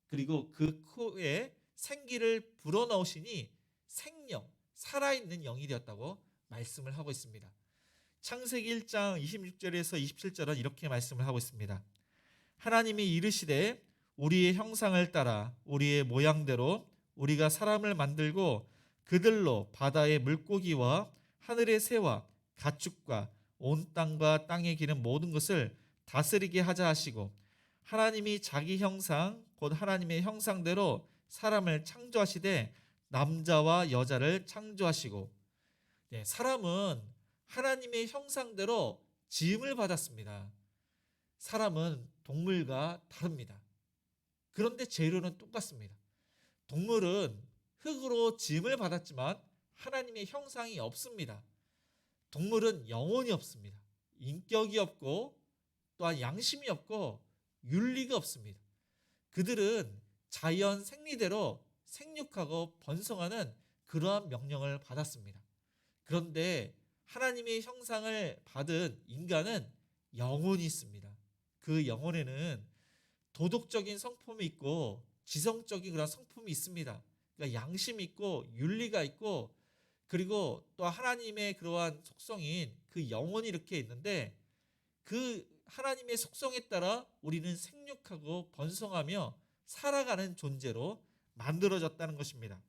그리고 그 코에 생기를 불어넣으시니 생명, 살아있는 영이 되었다고 말씀을 하고 있습니다. 창세기 1장 26절에서 27절은 이렇게 말씀을 하고 있습니다. 하나님이 이르시되 우리의 형상을 따라 우리의 모양대로 우리가 사람을 만들고 그들로 바다의 물고기와 하늘의 새와 가축과 온 땅과 땅에 기는 모든 것을 다스리게 하자 하시고 하나님이 자기 형상 곧 하나님의 형상대로 사람을 창조하시되 남자와 여자를 창조하시고 사람은 하나님의 형상대로 지음을 받았습니다. 사람은 동물과 다릅니다. 그런데 재료는 똑같습니다. 동물은 흙으로 지음을 받았지만 하나님의 형상이 없습니다. 동물은 영혼이 없습니다. 인격이 없고 또한 양심이 없고 윤리가 없습니다. 그들은 자연 생리대로 생육하고 번성하는 그러한 명령을 받았습니다. 그런데 하나님의 형상을 받은 인간은 영혼이 있습니다. 그 영혼에는 도덕적인 성품이 있고 지성적인 그런 성품이 있습니다. 그러니까 양심이 있고 윤리가 있고 그리고 또 하나님의 그러한 속성인 그 영혼이 이렇게 있는데 그 하나님의 속성에 따라 우리는 생육하고 번성하며 살아가는 존재로 만들어졌다는 것입니다.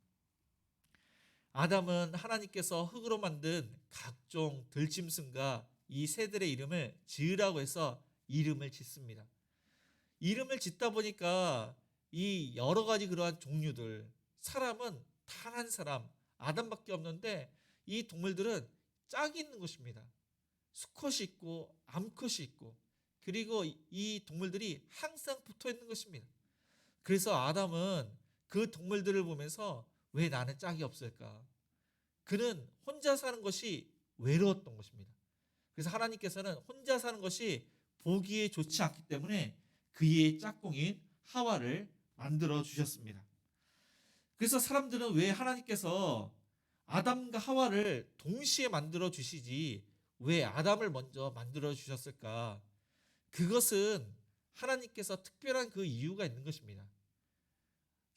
아담은 하나님께서 흙으로 만든 각종 들짐승과 이 새들의 이름을 지으라고 해서 이름을 짓습니다. 이름을 짓다 보니까 이 여러 가지 그러한 종류들, 사람은 단 한 사람, 아담밖에 없는데 이 동물들은 짝이 있는 것입니다. 수컷이 있고 암컷이 있고 그리고 이 동물들이 항상 붙어 있는 것입니다. 그래서 아담은 그 동물들을 보면서 왜 나는 짝이 없을까? 그는 혼자 사는 것이 외로웠던 것입니다. 그래서 하나님께서는 혼자 사는 것이 보기에 좋지 않기 때문에 그의 짝꿍인 하와를 만들어 주셨습니다. 그래서 사람들은 왜 하나님께서 아담과 하와를 동시에 만들어 주시지 왜 아담을 먼저 만들어 주셨을까? 그것은 하나님께서 특별한 그 이유가 있는 것입니다.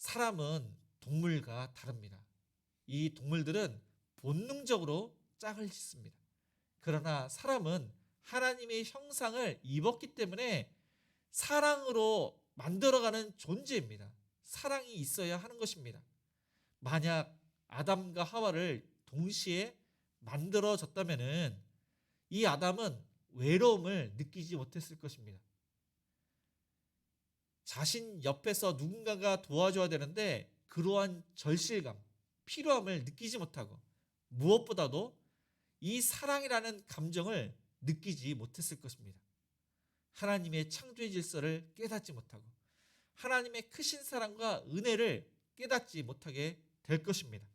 사람은 동물과 다릅니다. 이 동물들은 본능적으로 짝을 짓습니다. 그러나 사람은 하나님의 형상을 입었기 때문에 사랑으로 만들어가는 존재입니다. 사랑이 있어야 하는 것입니다. 만약 아담과 하와를 동시에 만들어졌다면 이 아담은 외로움을 느끼지 못했을 것입니다. 자신 옆에서 누군가가 도와줘야 되는데 그러한 절실감, 필요함을 느끼지 못하고 무엇보다도 이 사랑이라는 감정을 느끼지 못했을 것입니다. 하나님의 창조의 질서를 깨닫지 못하고 하나님의 크신 사랑과 은혜를 깨닫지 못하게 될 것입니다.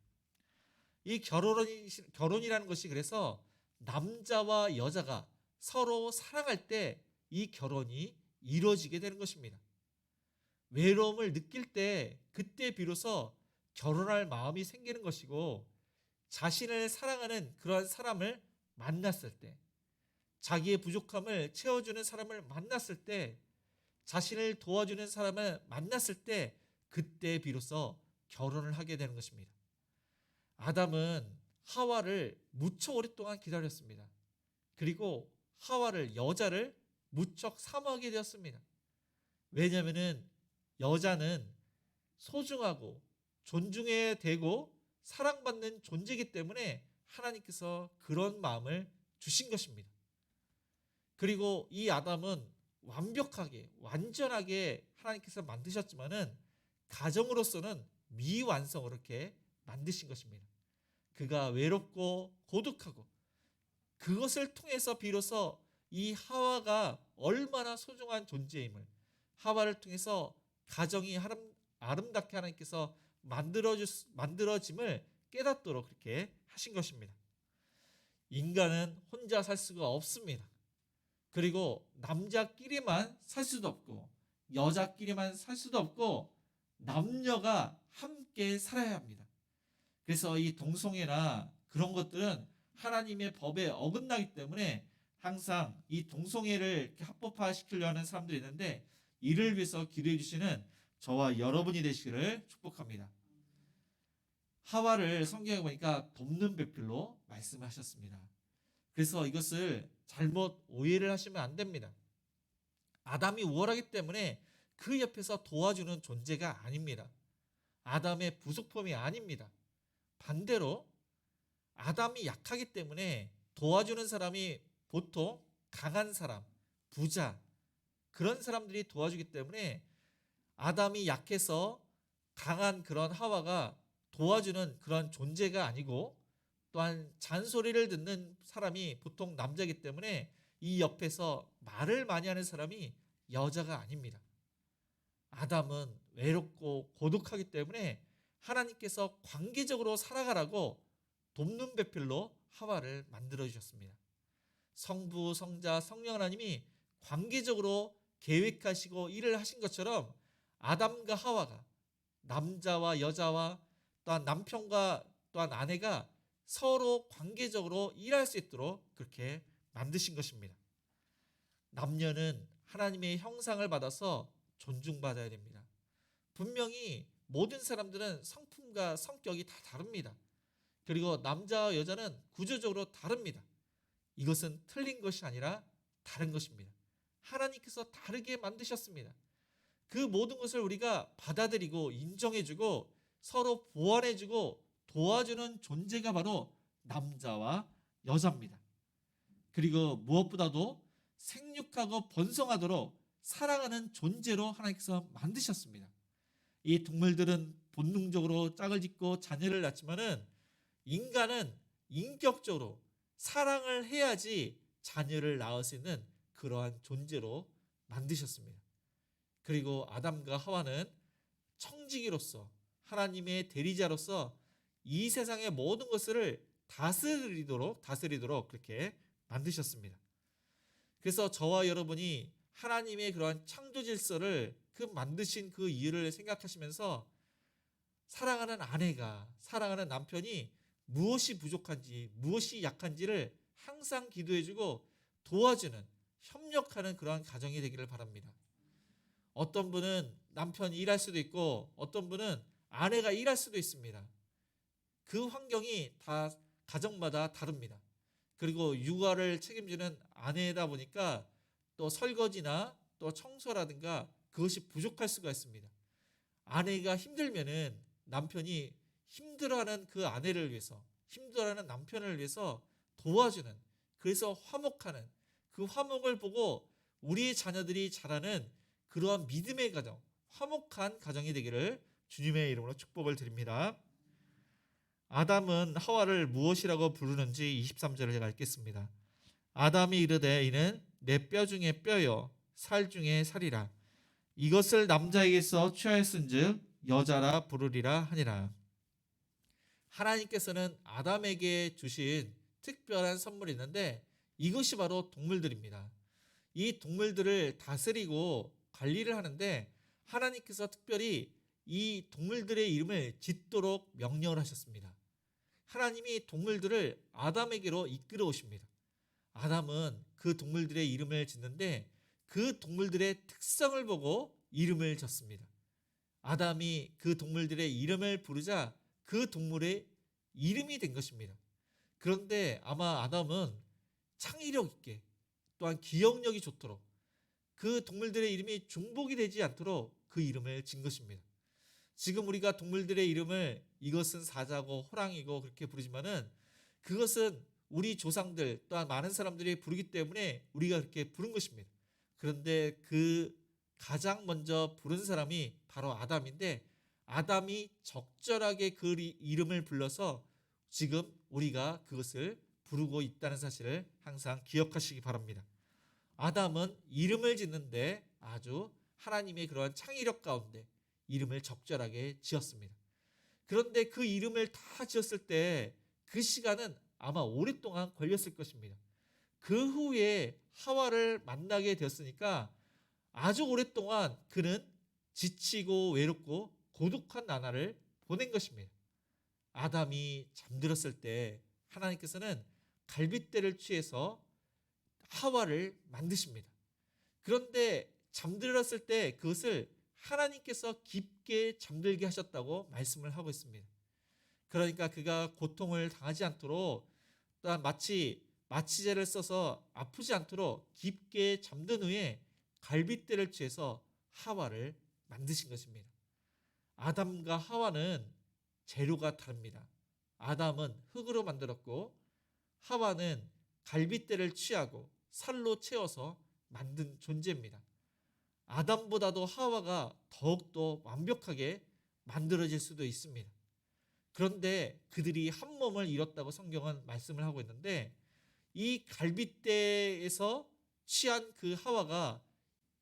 이 결혼이라는 것이 그래서 남자와 여자가 서로 사랑할 때 이 결혼이 이루어지게 되는 것입니다. 외로움을 느낄 때 그때 비로소 결혼할 마음이 생기는 것이고 자신을 사랑하는 그러한 사람을 만났을 때 자기의 부족함을 채워주는 사람을 만났을 때 자신을 도와주는 사람을 만났을 때 그때 비로소 결혼을 하게 되는 것입니다. 아담은 하와를 무척 오랫동안 기다렸습니다. 그리고 하와를 여자를 무척 사모하게 되었습니다. 왜냐하면 여자는 소중하고 존중해야 되고 사랑받는 존재이기 때문에 하나님께서 그런 마음을 주신 것입니다. 그리고 이 아담은 완벽하게 완전하게 하나님께서 만드셨지만은 가정으로서는 미완성으로 이렇게 만드신 것입니다. 그가 외롭고 고독하고 그것을 통해서 비로소 이 하와가 얼마나 소중한 존재임을, 하와를 통해서 가정이 아름답게 하나님께서 만들어짐을 깨닫도록 그렇게 하신 것입니다. 인간은 혼자 살 수가 없습니다. 그리고 남자끼리만 살 수도 없고 여자끼리만 살 수도 없고 남녀가 함께 살아야 합니다. 그래서 이 동성애나 그런 것들은 하나님의 법에 어긋나기 때문에 항상 이 동성애를 이렇게 합법화시키려 하는 사람들이 있는데, 이를 위해서 기도해 주시는 저와 여러분이 되시기를 축복합니다. 하와를 성경에 보니까 돕는 배필로 말씀하셨습니다. 그래서 이것을 잘못 오해를 하시면 안 됩니다. 아담이 우월하기 때문에 그 옆에서 도와주는 존재가 아닙니다. 아담의 부속품이 아닙니다. 반대로 아담이 약하기 때문에 도와주는 사람이 보통 강한 사람, 부자, 그런 사람들이 도와주기 때문에 아담이 약해서 강한 그런 하와가 도와주는 그런 존재가 아니고, 또한 잔소리를 듣는 사람이 보통 남자이기 때문에 이 옆에서 말을 많이 하는 사람이 여자가 아닙니다. 아담은 외롭고 고독하기 때문에 하나님께서 관계적으로 살아가라고 돕는 배필로 하와를 만들어 주셨습니다. 성부, 성자, 성령 하나님이 관계적으로 계획하시고 일을 하신 것처럼 아담과 하와가, 남자와 여자와 또한 남편과 또한 아내가 서로 관계적으로 일할 수 있도록 그렇게 만드신 것입니다. 남녀는 하나님의 형상을 받아서 존중받아야 됩니다. 분명히 모든 사람들은 성품과 성격이 다 다릅니다. 그리고 남자와 여자는 구조적으로 다릅니다. 이것은 틀린 것이 아니라 다른 것입니다. 하나님께서 다르게 만드셨습니다. 그 모든 것을 우리가 받아들이고 인정해주고 서로 보완해주고 도와주는 존재가 바로 남자와 여자입니다. 그리고 무엇보다도 생육하고 번성하도록 사랑하는 존재로 하나님께서 만드셨습니다. 이 동물들은 본능적으로 짝을 짓고 자녀를 낳지만은 인간은 인격적으로 사랑을 해야지 자녀를 낳을 수 있는 그러한 존재로 만드셨습니다. 그리고 아담과 하와는 청지기로서 하나님의 대리자로서 이 세상의 모든 것을 다스리도록 그렇게 만드셨습니다. 그래서 저와 여러분이 하나님의 그러한 창조 질서를 그 만드신 그 이유를 생각하시면서 사랑하는 아내가, 사랑하는 남편이 무엇이 부족한지, 무엇이 약한지를 항상 기도해주고 도와주는, 협력하는 그러한 가정이 되기를 바랍니다. 어떤 분은 남편이 일할 수도 있고 어떤 분은 아내가 일할 수도 있습니다. 그 환경이 다 가정마다 다릅니다. 그리고 육아를 책임지는 아내다 보니까 또 설거지나 또 청소라든가 그것이 부족할 수가 있습니다. 아내가 힘들면은 남편이 힘들어하는 그 아내를 위해서, 힘들어하는 남편을 위해서 도와주는, 그래서 화목하는, 그 화목을 보고 우리의 자녀들이 자라는 그러한 믿음의 가정, 화목한 가정이 되기를 주님의 이름으로 축복을 드립니다. 아담은 하와를 무엇이라고 부르는지 23절을 제가 읽겠습니다. 아담이 이르되 이는 내 뼈 중에 뼈요 살 중에 살이라. 이것을 남자에게서 취하였은즉 여자라 부르리라 하니라. 하나님께서는 아담에게 주신 특별한 선물이 있는데 이것이 바로 동물들입니다. 이 동물들을 다스리고 관리를 하는데 하나님께서 특별히 이 동물들의 이름을 짓도록 명령을 하셨습니다. 하나님이 동물들을 아담에게로 이끌어 오십니다. 아담은 그 동물들의 이름을 짓는데 그 동물들의 특성을 보고 이름을 졌습니다. 아담이 그 동물들의 이름을 부르자 그 동물의 이름이 된 것입니다. 그런데 아마 아담은 창의력 있게 또한 기억력이 좋도록 그 동물들의 이름이 중복이 되지 않도록 그 이름을 진 것입니다. 지금 우리가 동물들의 이름을 이것은 사자고 호랑이고 그렇게 부르지만은 그것은 우리 조상들 또한 많은 사람들이 부르기 때문에 우리가 그렇게 부른 것입니다. 그런데 그 가장 먼저 부른 사람이 바로 아담인데 아담이 적절하게 그 이름을 불러서 지금 우리가 그것을 부르고 있다는 사실을 항상 기억하시기 바랍니다. 아담은 이름을 짓는데 아주 하나님의 그러한 창의력 가운데 이름을 적절하게 지었습니다. 그런데 그 이름을 다 지었을 때 그 시간은 아마 오랫동안 걸렸을 것입니다. 그 후에 하와를 만나게 되었으니까 아주 오랫동안 그는 지치고 외롭고 고독한 나날을 보낸 것입니다. 아담이 잠들었을 때 하나님께서는 갈빗대를 취해서 하와를 만드십니다. 그런데 잠들었을 때 그것을 하나님께서 깊게 잠들게 하셨다고 말씀을 하고 있습니다. 그러니까 그가 고통을 당하지 않도록 또한 마치 마취제를 써서 아프지 않도록 깊게 잠든 후에 갈빗대를 취해서 하와를 만드신 것입니다. 아담과 하와는 재료가 다릅니다. 아담은 흙으로 만들었고 하와는 갈빗대를 취하고 살로 채워서 만든 존재입니다. 아담보다도 하와가 더욱더 완벽하게 만들어질 수도 있습니다. 그런데 그들이 한 몸을 이뤘다고 성경은 말씀을 하고 있는데 이 갈빗대에서 취한 그 하와가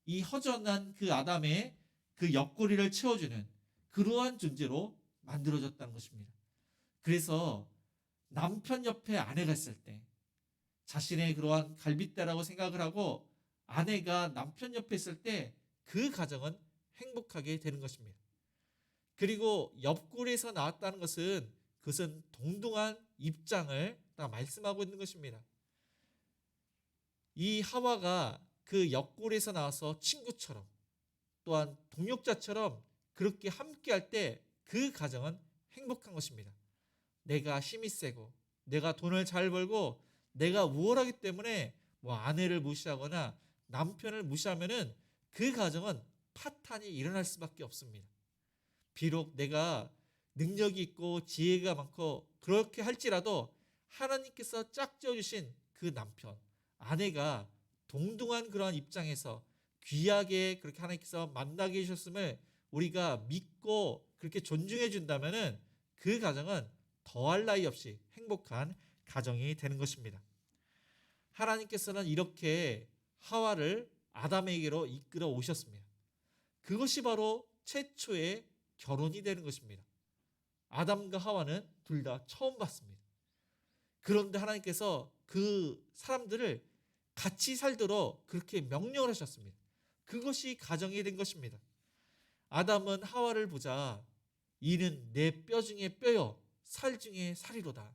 이 허전한 그 아담의 그 옆구리를 채워주는 그러한 존재로 만들어졌다는 것입니다. 그래서 남편 옆에 아내가 있을 때 자신의 그러한 갈빗대라고 생각을 하고 아내가 남편 옆에 있을 때 그 가정은 행복하게 되는 것입니다. 그리고 옆구리에서 나왔다는 것은 그것은 동등한 입장을 다 말씀하고 있는 것입니다. 이 하와가 그 옆구리에서 나와서 친구처럼 또한 동역자처럼 그렇게 함께할 때 그 가정은 행복한 것입니다. 내가 힘이 세고 내가 돈을 잘 벌고 내가 우월하기 때문에 뭐 아내를 무시하거나 남편을 무시하면은 그 가정은 파탄이 일어날 수밖에 없습니다. 비록 내가 능력이 있고 지혜가 많고 그렇게 할지라도 하나님께서 짝지어 주신 그 남편, 아내가 동등한 그러한 입장에서 귀하게 그렇게 하나님께서 만나게 해주셨음을 우리가 믿고 그렇게 존중해 준다면은 그 가정은 더할 나위 없이 행복한 가정이 되는 것입니다. 하나님께서는 이렇게 하와를 아담에게로 이끌어 오셨습니다. 그것이 바로 최초의 결혼이 되는 것입니다. 아담과 하와는 둘 다 처음 봤습니다. 그런데 하나님께서 그 사람들을 같이 살도록 그렇게 명령을 하셨습니다. 그것이 가정이 된 것입니다. 아담은 하와를 보자 이는 내 뼈 중에 뼈요 살 중에 살이로다.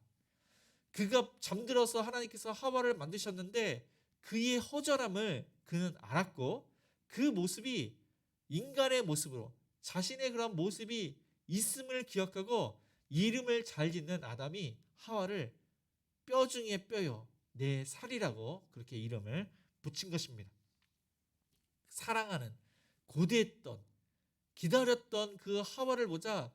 그가 잠들어서 하나님께서 하와를 만드셨는데 그의 허전함을 그는 알았고 그 모습이 인간의 모습으로 자신의 그런 모습이 있음을 기억하고 이름을 잘 짓는 아담이 하와를 뼈 중에 뼈요 내 살이라고 그렇게 이름을 붙인 것입니다. 사랑하는 고대했던 기다렸던 그 하와를 보자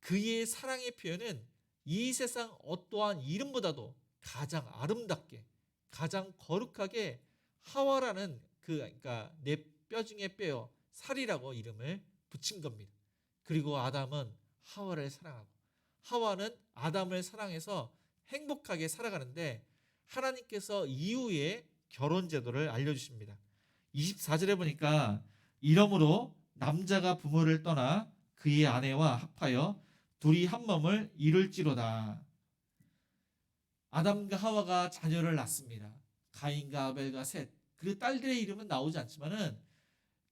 그의 사랑의 표현은 이 세상 어떠한 이름보다도 가장 아름답게 가장 거룩하게 하와라는 그러니까 내 뼈 중에 뼈요 살이라고 이름을 붙인 겁니다. 그리고 아담은 하와를 사랑하고 하와는 아담을 사랑해서 행복하게 살아가는데 하나님께서 이후에 결혼 제도를 알려주십니다. 24절에 보니까 이러므로 남자가 부모를 떠나 그의 아내와 합하여 둘이 한 몸을 이룰지로다. 아담과 하와가 자녀를 낳습니다. 가인과 아벨과 셋. 그 딸들의 이름은 나오지 않지만은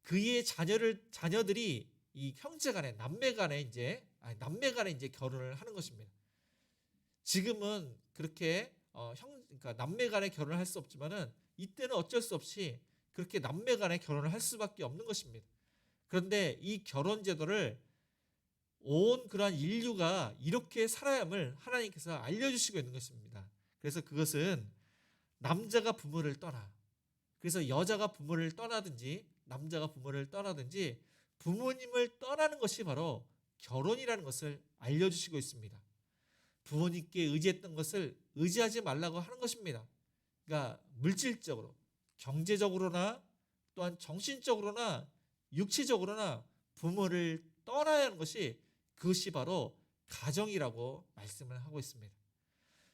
그의 자녀들이 이 형제간에 남매간에 이제 결혼을 하는 것입니다. 지금은 그렇게 그러니까 남매간에 결혼을 할 수 없지만은 이때는 어쩔 수 없이 그렇게 남매간에 결혼을 할 수밖에 없는 것입니다. 그런데 이 결혼 제도를 온 그러한 인류가 이렇게 살아야함을 하나님께서 알려주시고 있는 것입니다. 그래서 그것은 남자가 부모를 떠나 그래서 여자가 부모를 떠나든지 남자가 부모를 떠나든지 부모님을 떠나는 것이 바로 결혼이라는 것을 알려주시고 있습니다. 부모님께 의지했던 것을 의지하지 말라고 하는 것입니다. 그러니까 물질적으로, 경제적으로나 또한 정신적으로나 육체적으로나 부모를 떠나야 하는 것이, 그것이 바로 가정이라고 말씀을 하고 있습니다.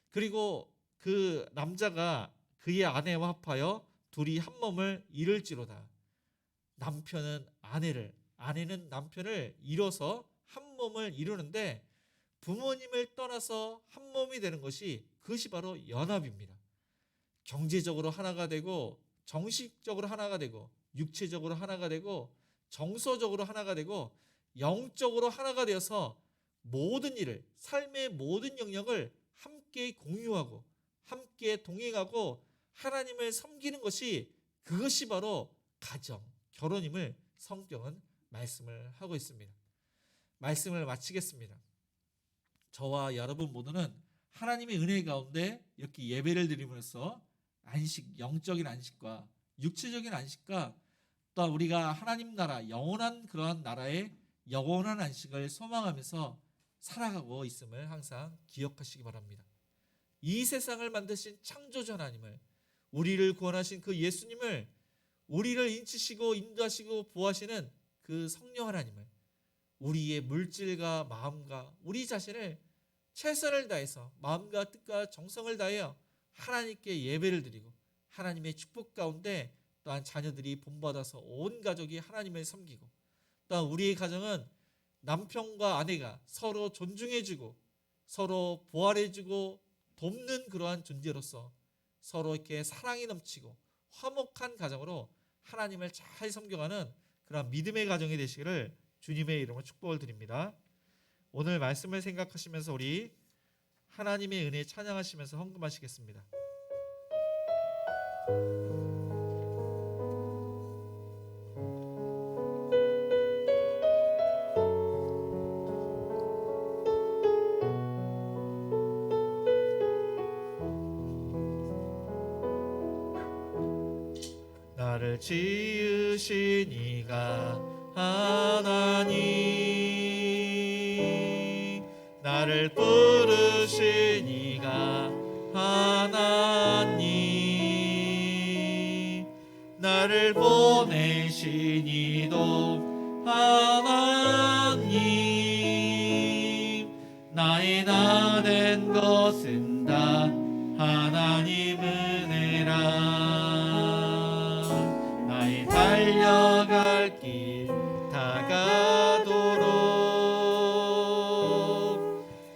그리고 그 남자가 그의 아내와 합하여 둘이 한 몸을 이룰지로다. 남편은 아내를, 아내는 남편을 이뤄서 한 몸을 이루는데, 부모님을 떠나서 한 몸이 되는 것이, 그것이 바로 연합입니다. 경제적으로 하나가 되고, 정식적으로 하나가 되고, 육체적으로 하나가 되고, 정서적으로 하나가 되고, 영적으로 하나가 되어서 모든 일을, 삶의 모든 영역을 함께 공유하고 함께 동행하고 하나님을 섬기는 것이, 그것이 바로 가정, 결혼임을 성경은 말씀을 하고 있습니다. 말씀을 마치겠습니다. 저와 여러분 모두는 하나님의 은혜 가운데 이렇게 예배를 드림으로써 안식, 영적인 안식과 육체적인 안식과 또 우리가 하나님 나라, 영원한 그러한 나라의 영원한 안식을 소망하면서 살아가고 있음을 항상 기억하시기 바랍니다. 이 세상을 만드신 창조주 하나님을, 우리를 구원하신 그 예수님을, 우리를 인치시고 인도하시고 보호하시는 그 성령 하나님을, 우리의 물질과 마음과 우리 자신을 최선을 다해서 마음과 뜻과 정성을 다하여 하나님께 예배를 드리고 하나님의 축복 가운데 또한 자녀들이 본받아서 온 가족이 하나님을 섬기고, 또한 우리의 가정은 남편과 아내가 서로 존중해주고 서로 보완해주고 돕는 그러한 존재로서 서로 이렇게 사랑이 넘치고 화목한 가정으로 하나님을 잘 섬겨가는 그런 믿음의 가정이 되시기를 주님의 이름으로 축복을 드립니다. 오늘 말씀을 생각하시면서 우리 하나님의 은혜 찬양하시면서 헌금하시겠습니다. 나를 지으신 이가 하나님, 나를 부르신 이가 하나님, 나를 보내신 이도 하나님, 나의 나 된 것은 다 하나님 은혜라. 나의 달려갈 길 다가도록,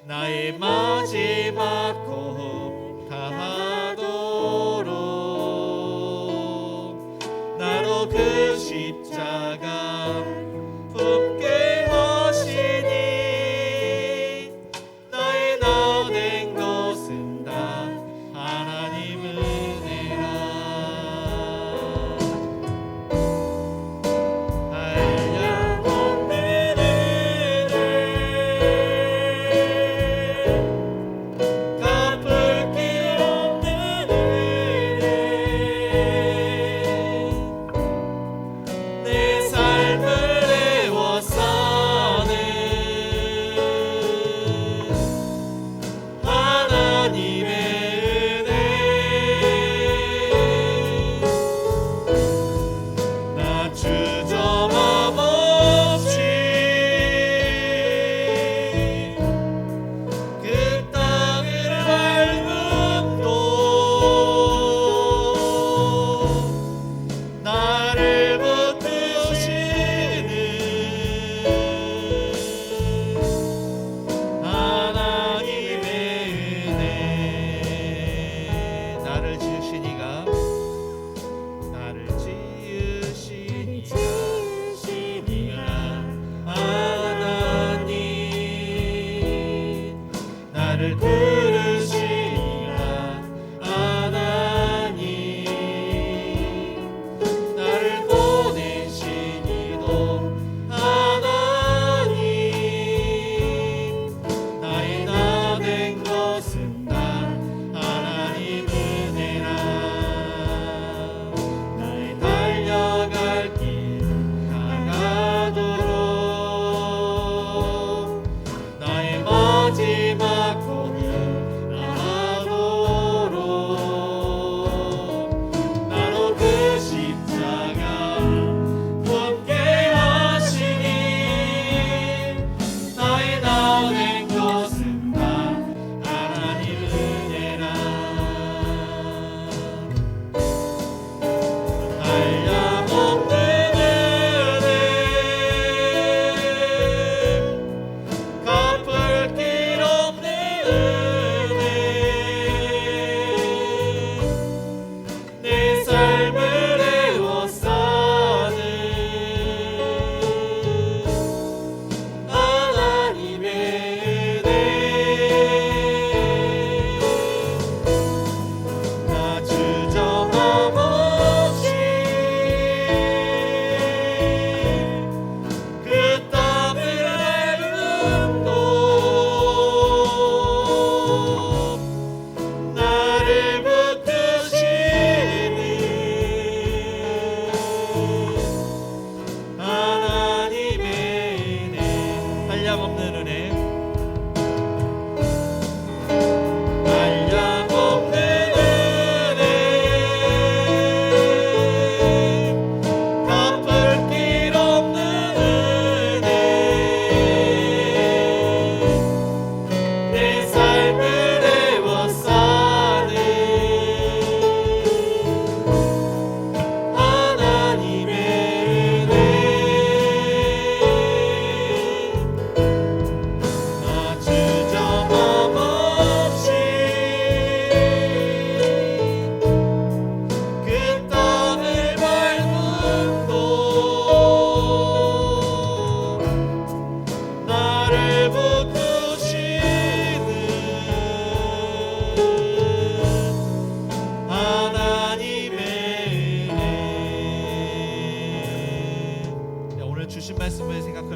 나의 마지막 호흡 다하도록, 나로 그 십자가 품게 하시니, 나의 나 된 것은 다 하나님 은혜라. 한량없는 은혜, 갚을 길 없는 은혜, 내 삶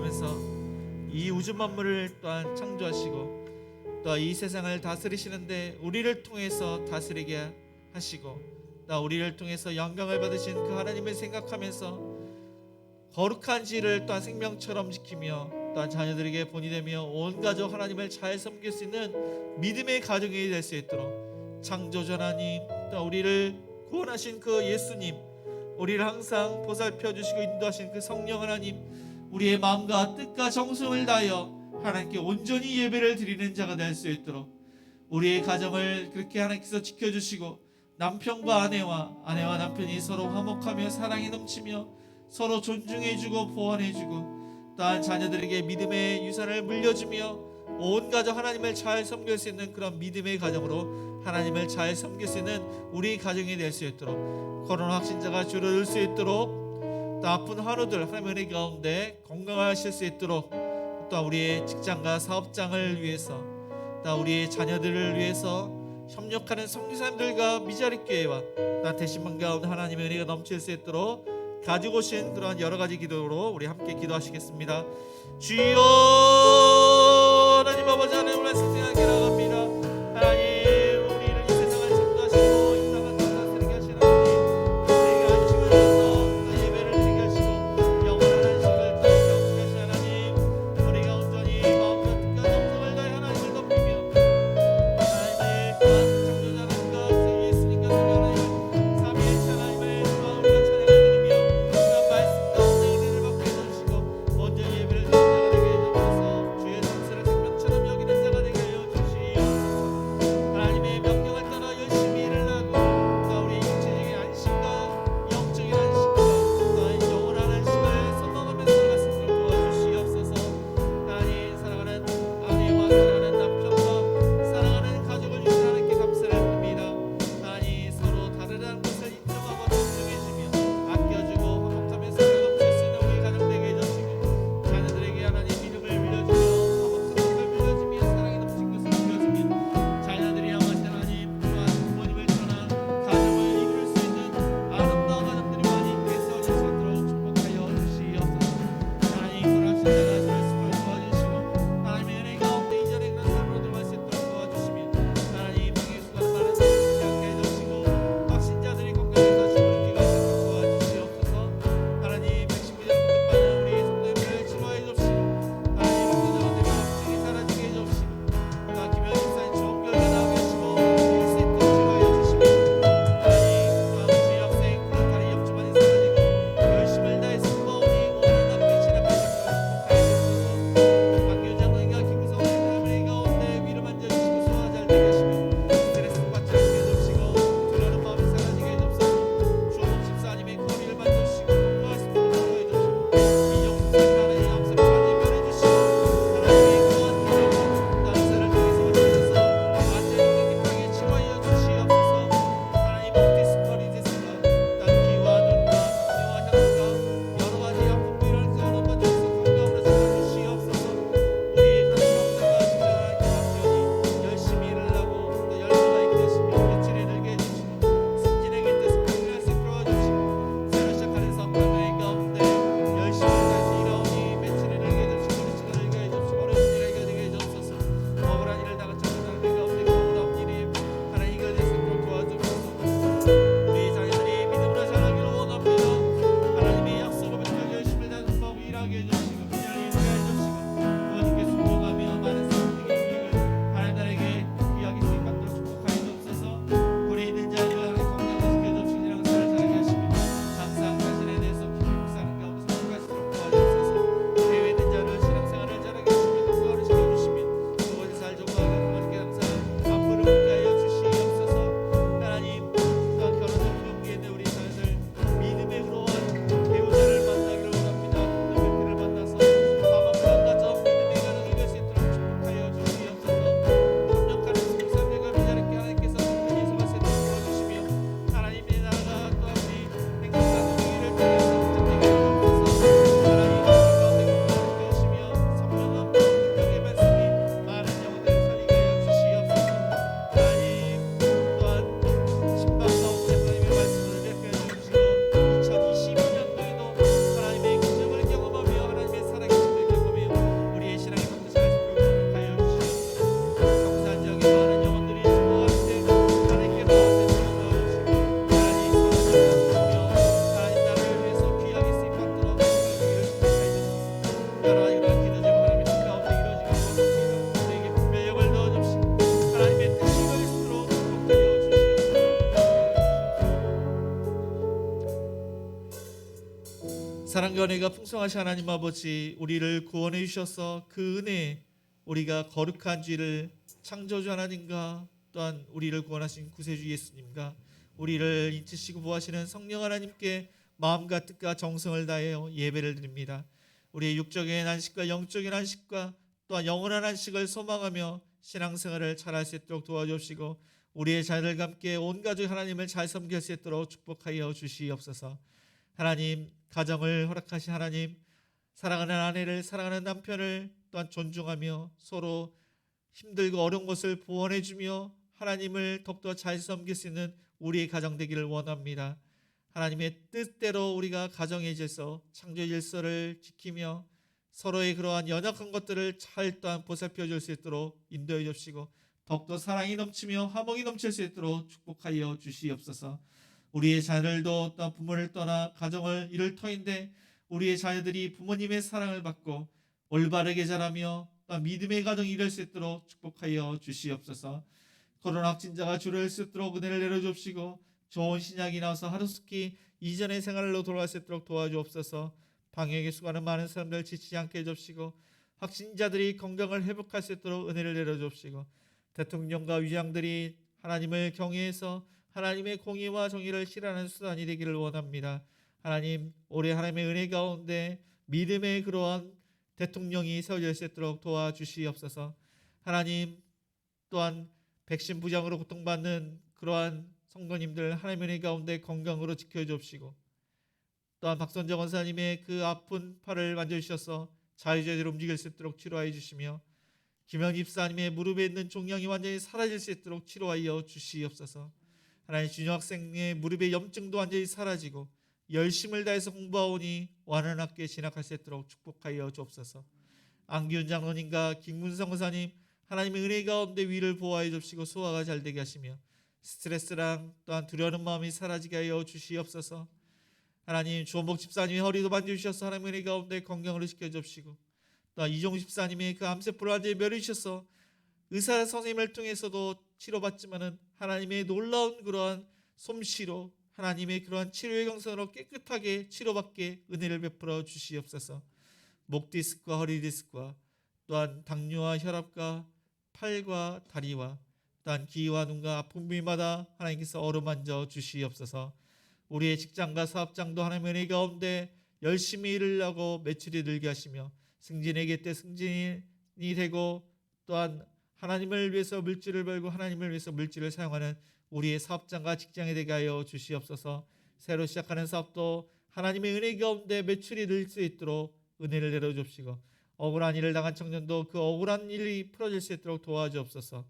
하시면서 이 우주 만물을 또한 창조하시고 또 이 세상을 다스리시는데 우리를 통해서 다스리게 하시고 또 우리를 통해서 영광을 받으신 그 하나님을 생각하면서 거룩한 지를 또한 생명처럼 지키며 또한 자녀들에게 본이 되며 온 가족 하나님을 잘 섬길 수 있는 믿음의 가정이 될 수 있도록 창조주 하나님, 또 우리를 구원하신 그 예수님, 우리를 항상 보살펴 주시고 인도하신 그 성령 하나님, 우리의 마음과 뜻과 정성을 다하여 하나님께 온전히 예배를 드리는 자가 될 수 있도록 우리의 가정을 그렇게 하나님께서 지켜주시고 남편과 아내와 남편이 서로 화목하며 사랑이 넘치며 서로 존중해주고 보완해주고 또한 자녀들에게 믿음의 유산을 물려주며 온 가정 하나님을 잘 섬길 수 있는 그런 믿음의 가정으로 하나님을 잘 섬길 수 있는 우리 가정이 될 수 있도록 코로나 확진자가 줄어들 수 있도록 또 아픈 환우들 하나님의 은혜 가운데 건강하실 수 있도록 또 우리의 직장과 사업장을 위해서 또 우리의 자녀들을 위해서 협력하는 성교사님들과 미자립 교회와 또 대신방 가운데 하나님의 은혜가 넘칠 수 있도록 가지고 오신 그런 여러 가지 기도로 우리 함께 기도하시겠습니다. 주여 하나님 아버지 하나님을 생각하게 나갑니다. 하나님 우리를 이 세상을 창조하시고 이 땅을 다스리게 하신 하나님, 우리에게 안식을 주셔서 또 예배를 드리게 하시고 영원한 안식을 또 경험하게 하신 하나님, 우리가 온전히 마음과 뜻과 정성을 다해 하나님을 높이며 하나님의 그 창조자 하나님과 예수님과 하나님 삼위일체 하나님을 우리가 찬양을 드리며 그 말씀 가운데 은혜를 받게 해주시고 온전히 예배를 드리는 자가 되게 해주셔서 주의 성스를 생명처럼 여기는 자가 되게 하여 주시옵소서. 사랑과 은혜가 풍성하신 하나님 아버지, 우리를 구원해 주셔서 그 은혜, 우리가 거룩한 죄를 창조주 하나님과 또한 우리를 구원하신 구세주 예수님과 우리를 인치시고 보호하시는 성령 하나님께 마음과 뜻과 정성을 다하여 예배를 드립니다. 우리의 육적인 안식과 영적인 안식과 또한 영원한 안식을 소망하며 신앙생활을 잘할 수 있도록 도와주시고 우리의 자녀들과 함께 온 가족 하나님을 잘 섬길 수 있도록 축복하여 주시옵소서. 하나님, 가정을 허락하신 하나님, 사랑하는 아내를, 사랑하는 남편을 또한 존중하며 서로 힘들고 어려운 것을 보완해주며 하나님을 더욱더 잘 섬길 수 있는 우리의 가정 되기를 원합니다. 하나님의 뜻대로 우리가 가정의 질서, 창조의 질서를 지키며 서로의 그러한 연약한 것들을 잘 또한 보살펴 줄 수 있도록 인도해 주시고 더욱더 사랑이 넘치며 화목이 넘칠 수 있도록 축복하여 주시옵소서. 우리의 자녀들도 또 부모를 떠나 가정을 이룰 터인데 우리의 자녀들이 부모님의 사랑을 받고 올바르게 자라며 또 믿음의 가정이 이룰 수 있도록 축복하여 주시옵소서. 코로나 확진자가 줄을 수 있도록 은혜를 내려주시고 좋은 신약이 나와서 하루속히 이전의 생활로 돌아갈 수 있도록 도와주옵소서. 방역에 수고하는 많은 사람들 지치지 않게 해주시고 확진자들이 건강을 회복할 수 있도록 은혜를 내려주시고 대통령과 위장들이 하나님을 경외해서 하나님의 공의와 정의를 실현하는 수단이 되기를 원합니다. 하나님, 올해 하나님의 은혜 가운데 믿음의 그러한 대통령이 세워질 수 있도록 도와주시옵소서. 하나님, 또한 백신 부작으로 고통받는 그러한 성도님들 하나님의 은혜 가운데 건강으로 지켜주옵시고 또한 박선정 원사님의 그 아픈 팔을 만져주셔서 자유자재로 움직일 수 있도록 치료하여 주시며 김현 집사님의 무릎에 있는 종양이 완전히 사라질 수 있도록 치료하여 주시옵소서. 하나님, 준영 학생의 무릎의 염증도 완전히 사라지고 열심을 다해서 공부하오니 완한 학교에 진학할 수 있도록 축복하여 주옵소서. 안기훈 장로님과 김문성 의사님 하나님의 은혜 가운데 위를 보호하여 주시고 소화가 잘 되게 하시며 스트레스랑 또한 두려워하는 마음이 사라지게 하여 주시옵소서. 하나님, 주원복 집사님의 허리도 만져주셔서 하나님의 은혜 가운데 건강으로 지켜주시고 또한 이종 집사님의 그 암세포를 완전히 멸해주셔서 의사 선생님을 통해서도 치료받지만은 하나님의 놀라운 그러한 솜씨로 하나님의 그러한 치료의 경선으로 깨끗하게 치료받게 은혜를 베풀어 주시옵소서. 목 디스크와 허리 디스크와 또한 당뇨와 혈압과 팔과 다리와 또한 귀와 눈과 아픈 부위마다 하나님께서 어루만져 주시옵소서. 우리의 직장과 사업장도 하나님의 은혜 가운데 열심히 일을 하고 매출이 늘게 하시며 승진에게 때 승진이 되고 또한 하나님을 위해서 물질을 벌고 하나님을 위해서 물질을 사용하는 우리의 사업장과 직장이 되게 하여 주시옵소서. 새로 시작하는 사업도 하나님의 은혜 가운데 매출이 늘 수 있도록 은혜를 내려주시고 억울한 일을 당한 청년도 그 억울한 일이 풀어질 수 있도록 도와주옵소서.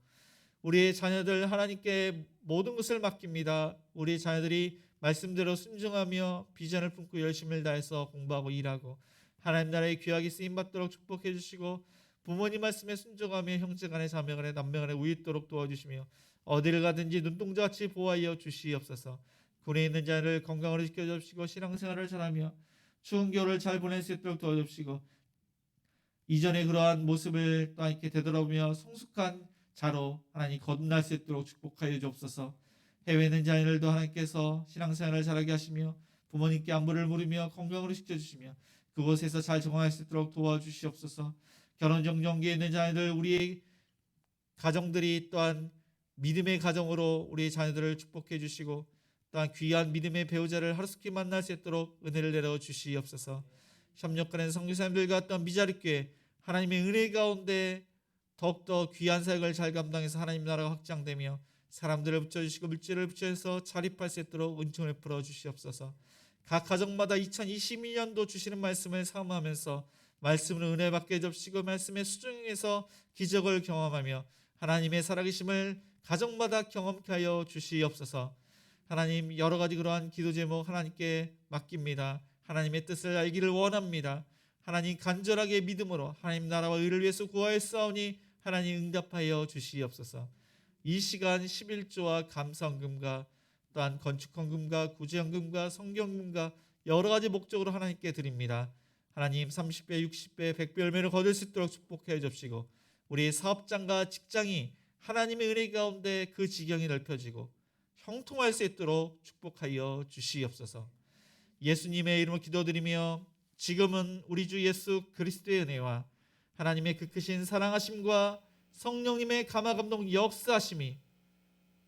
우리의 자녀들 하나님께 모든 것을 맡깁니다. 우리의 자녀들이 말씀대로 순종하며 비전을 품고 열심을 다해서 공부하고 일하고 하나님 나라의 귀하게 쓰임받도록 축복해 주시고 부모님 말씀에 순종하며 형제간에 자매간에 남매간에 우익도록 도와주시며 어디를 가든지 눈동자같이 보호하여 주시옵소서. 군에 있는 자를 건강으로 지켜주시고 신앙생활을 잘하며 추운 겨울을 잘 보낼 수 있도록 도와주시고 이전의 그러한 모습을 또 이렇게 되돌아보며 성숙한 자로 하나님 거듭날 수 있도록 축복하여 주옵소서. 해외에 있는 자녀들도 하나님께서 신앙생활을 잘하게 하시며 부모님께 안부를 물으며 건강으로 지켜주시며 그곳에서 잘 적응할 수 있도록 도와주시옵소서. 결혼정정기에 있는 자녀들 우리의 가정들이 또한 믿음의 가정으로 우리의 자녀들을 축복해 주시고 또한 귀한 믿음의 배우자를 하루속히 만날 수 있도록 은혜를 내려 주시옵소서. 협력하는 선교사님들과 또한 미자립교회 하나님의 은혜 가운데 더욱더 귀한 사역을 잘 감당해서 하나님 나라가 확장되며 사람들을 붙여주시고 물질을 붙여서 자립할 수 있도록 은총을 풀어 주시옵소서. 각 가정마다 2022년도 주시는 말씀을 사모하면서 말씀으로 은혜 받게 해주시고 말씀에 수중에서 기적을 경험하며 하나님의 살아계심을 가정마다 경험케 하여 주시옵소서. 하나님, 여러 가지 그러한 기도 제목 하나님께 맡깁니다. 하나님의 뜻을 알기를 원합니다. 하나님, 간절하게 믿음으로 하나님 나라와 의를 위해서 구하였사오니 하나님 응답하여 주시옵소서. 이 시간 11조와 감사헌금과 또한 건축헌금과 구제헌금과 성경금과 여러 가지 목적으로 하나님께 드립니다. 하나님, 30배, 60배, 100배 열매를 거둘 수 있도록 축복해 주시고 우리 사업장과 직장이 하나님의 은혜 가운데 그 지경이 넓혀지고 형통할 수 있도록 축복하여 주시옵소서. 예수님의 이름으로 기도드리며 지금은 우리 주 예수 그리스도의 은혜와 하나님의 그 크신 사랑하심과 성령님의 감화감동 역사하심이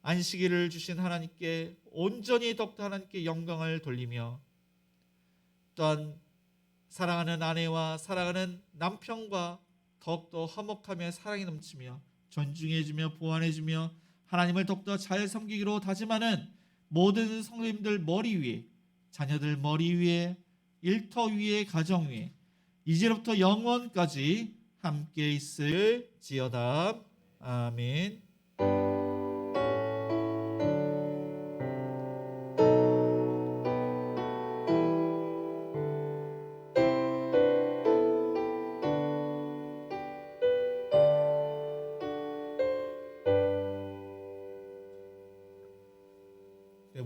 안식일을 주신 하나님께 온전히 더욱더 하나님께 영광을 돌리며 또한 사랑하는 아내와 사랑하는 남편과 더욱더 화목하며 사랑이 넘치며 존중해주며 보완해주며 하나님을 더욱더 잘 섬기기로 다짐하는 모든 성도님들 머리 위에, 자녀들 머리 위에, 일터 위에, 가정 위에 이제부터 영원까지 함께 있을지어다. 아멘.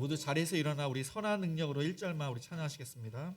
모두 자리에서 일어나 우리 선한 능력으로 1절만 우리 찬양하시겠습니다.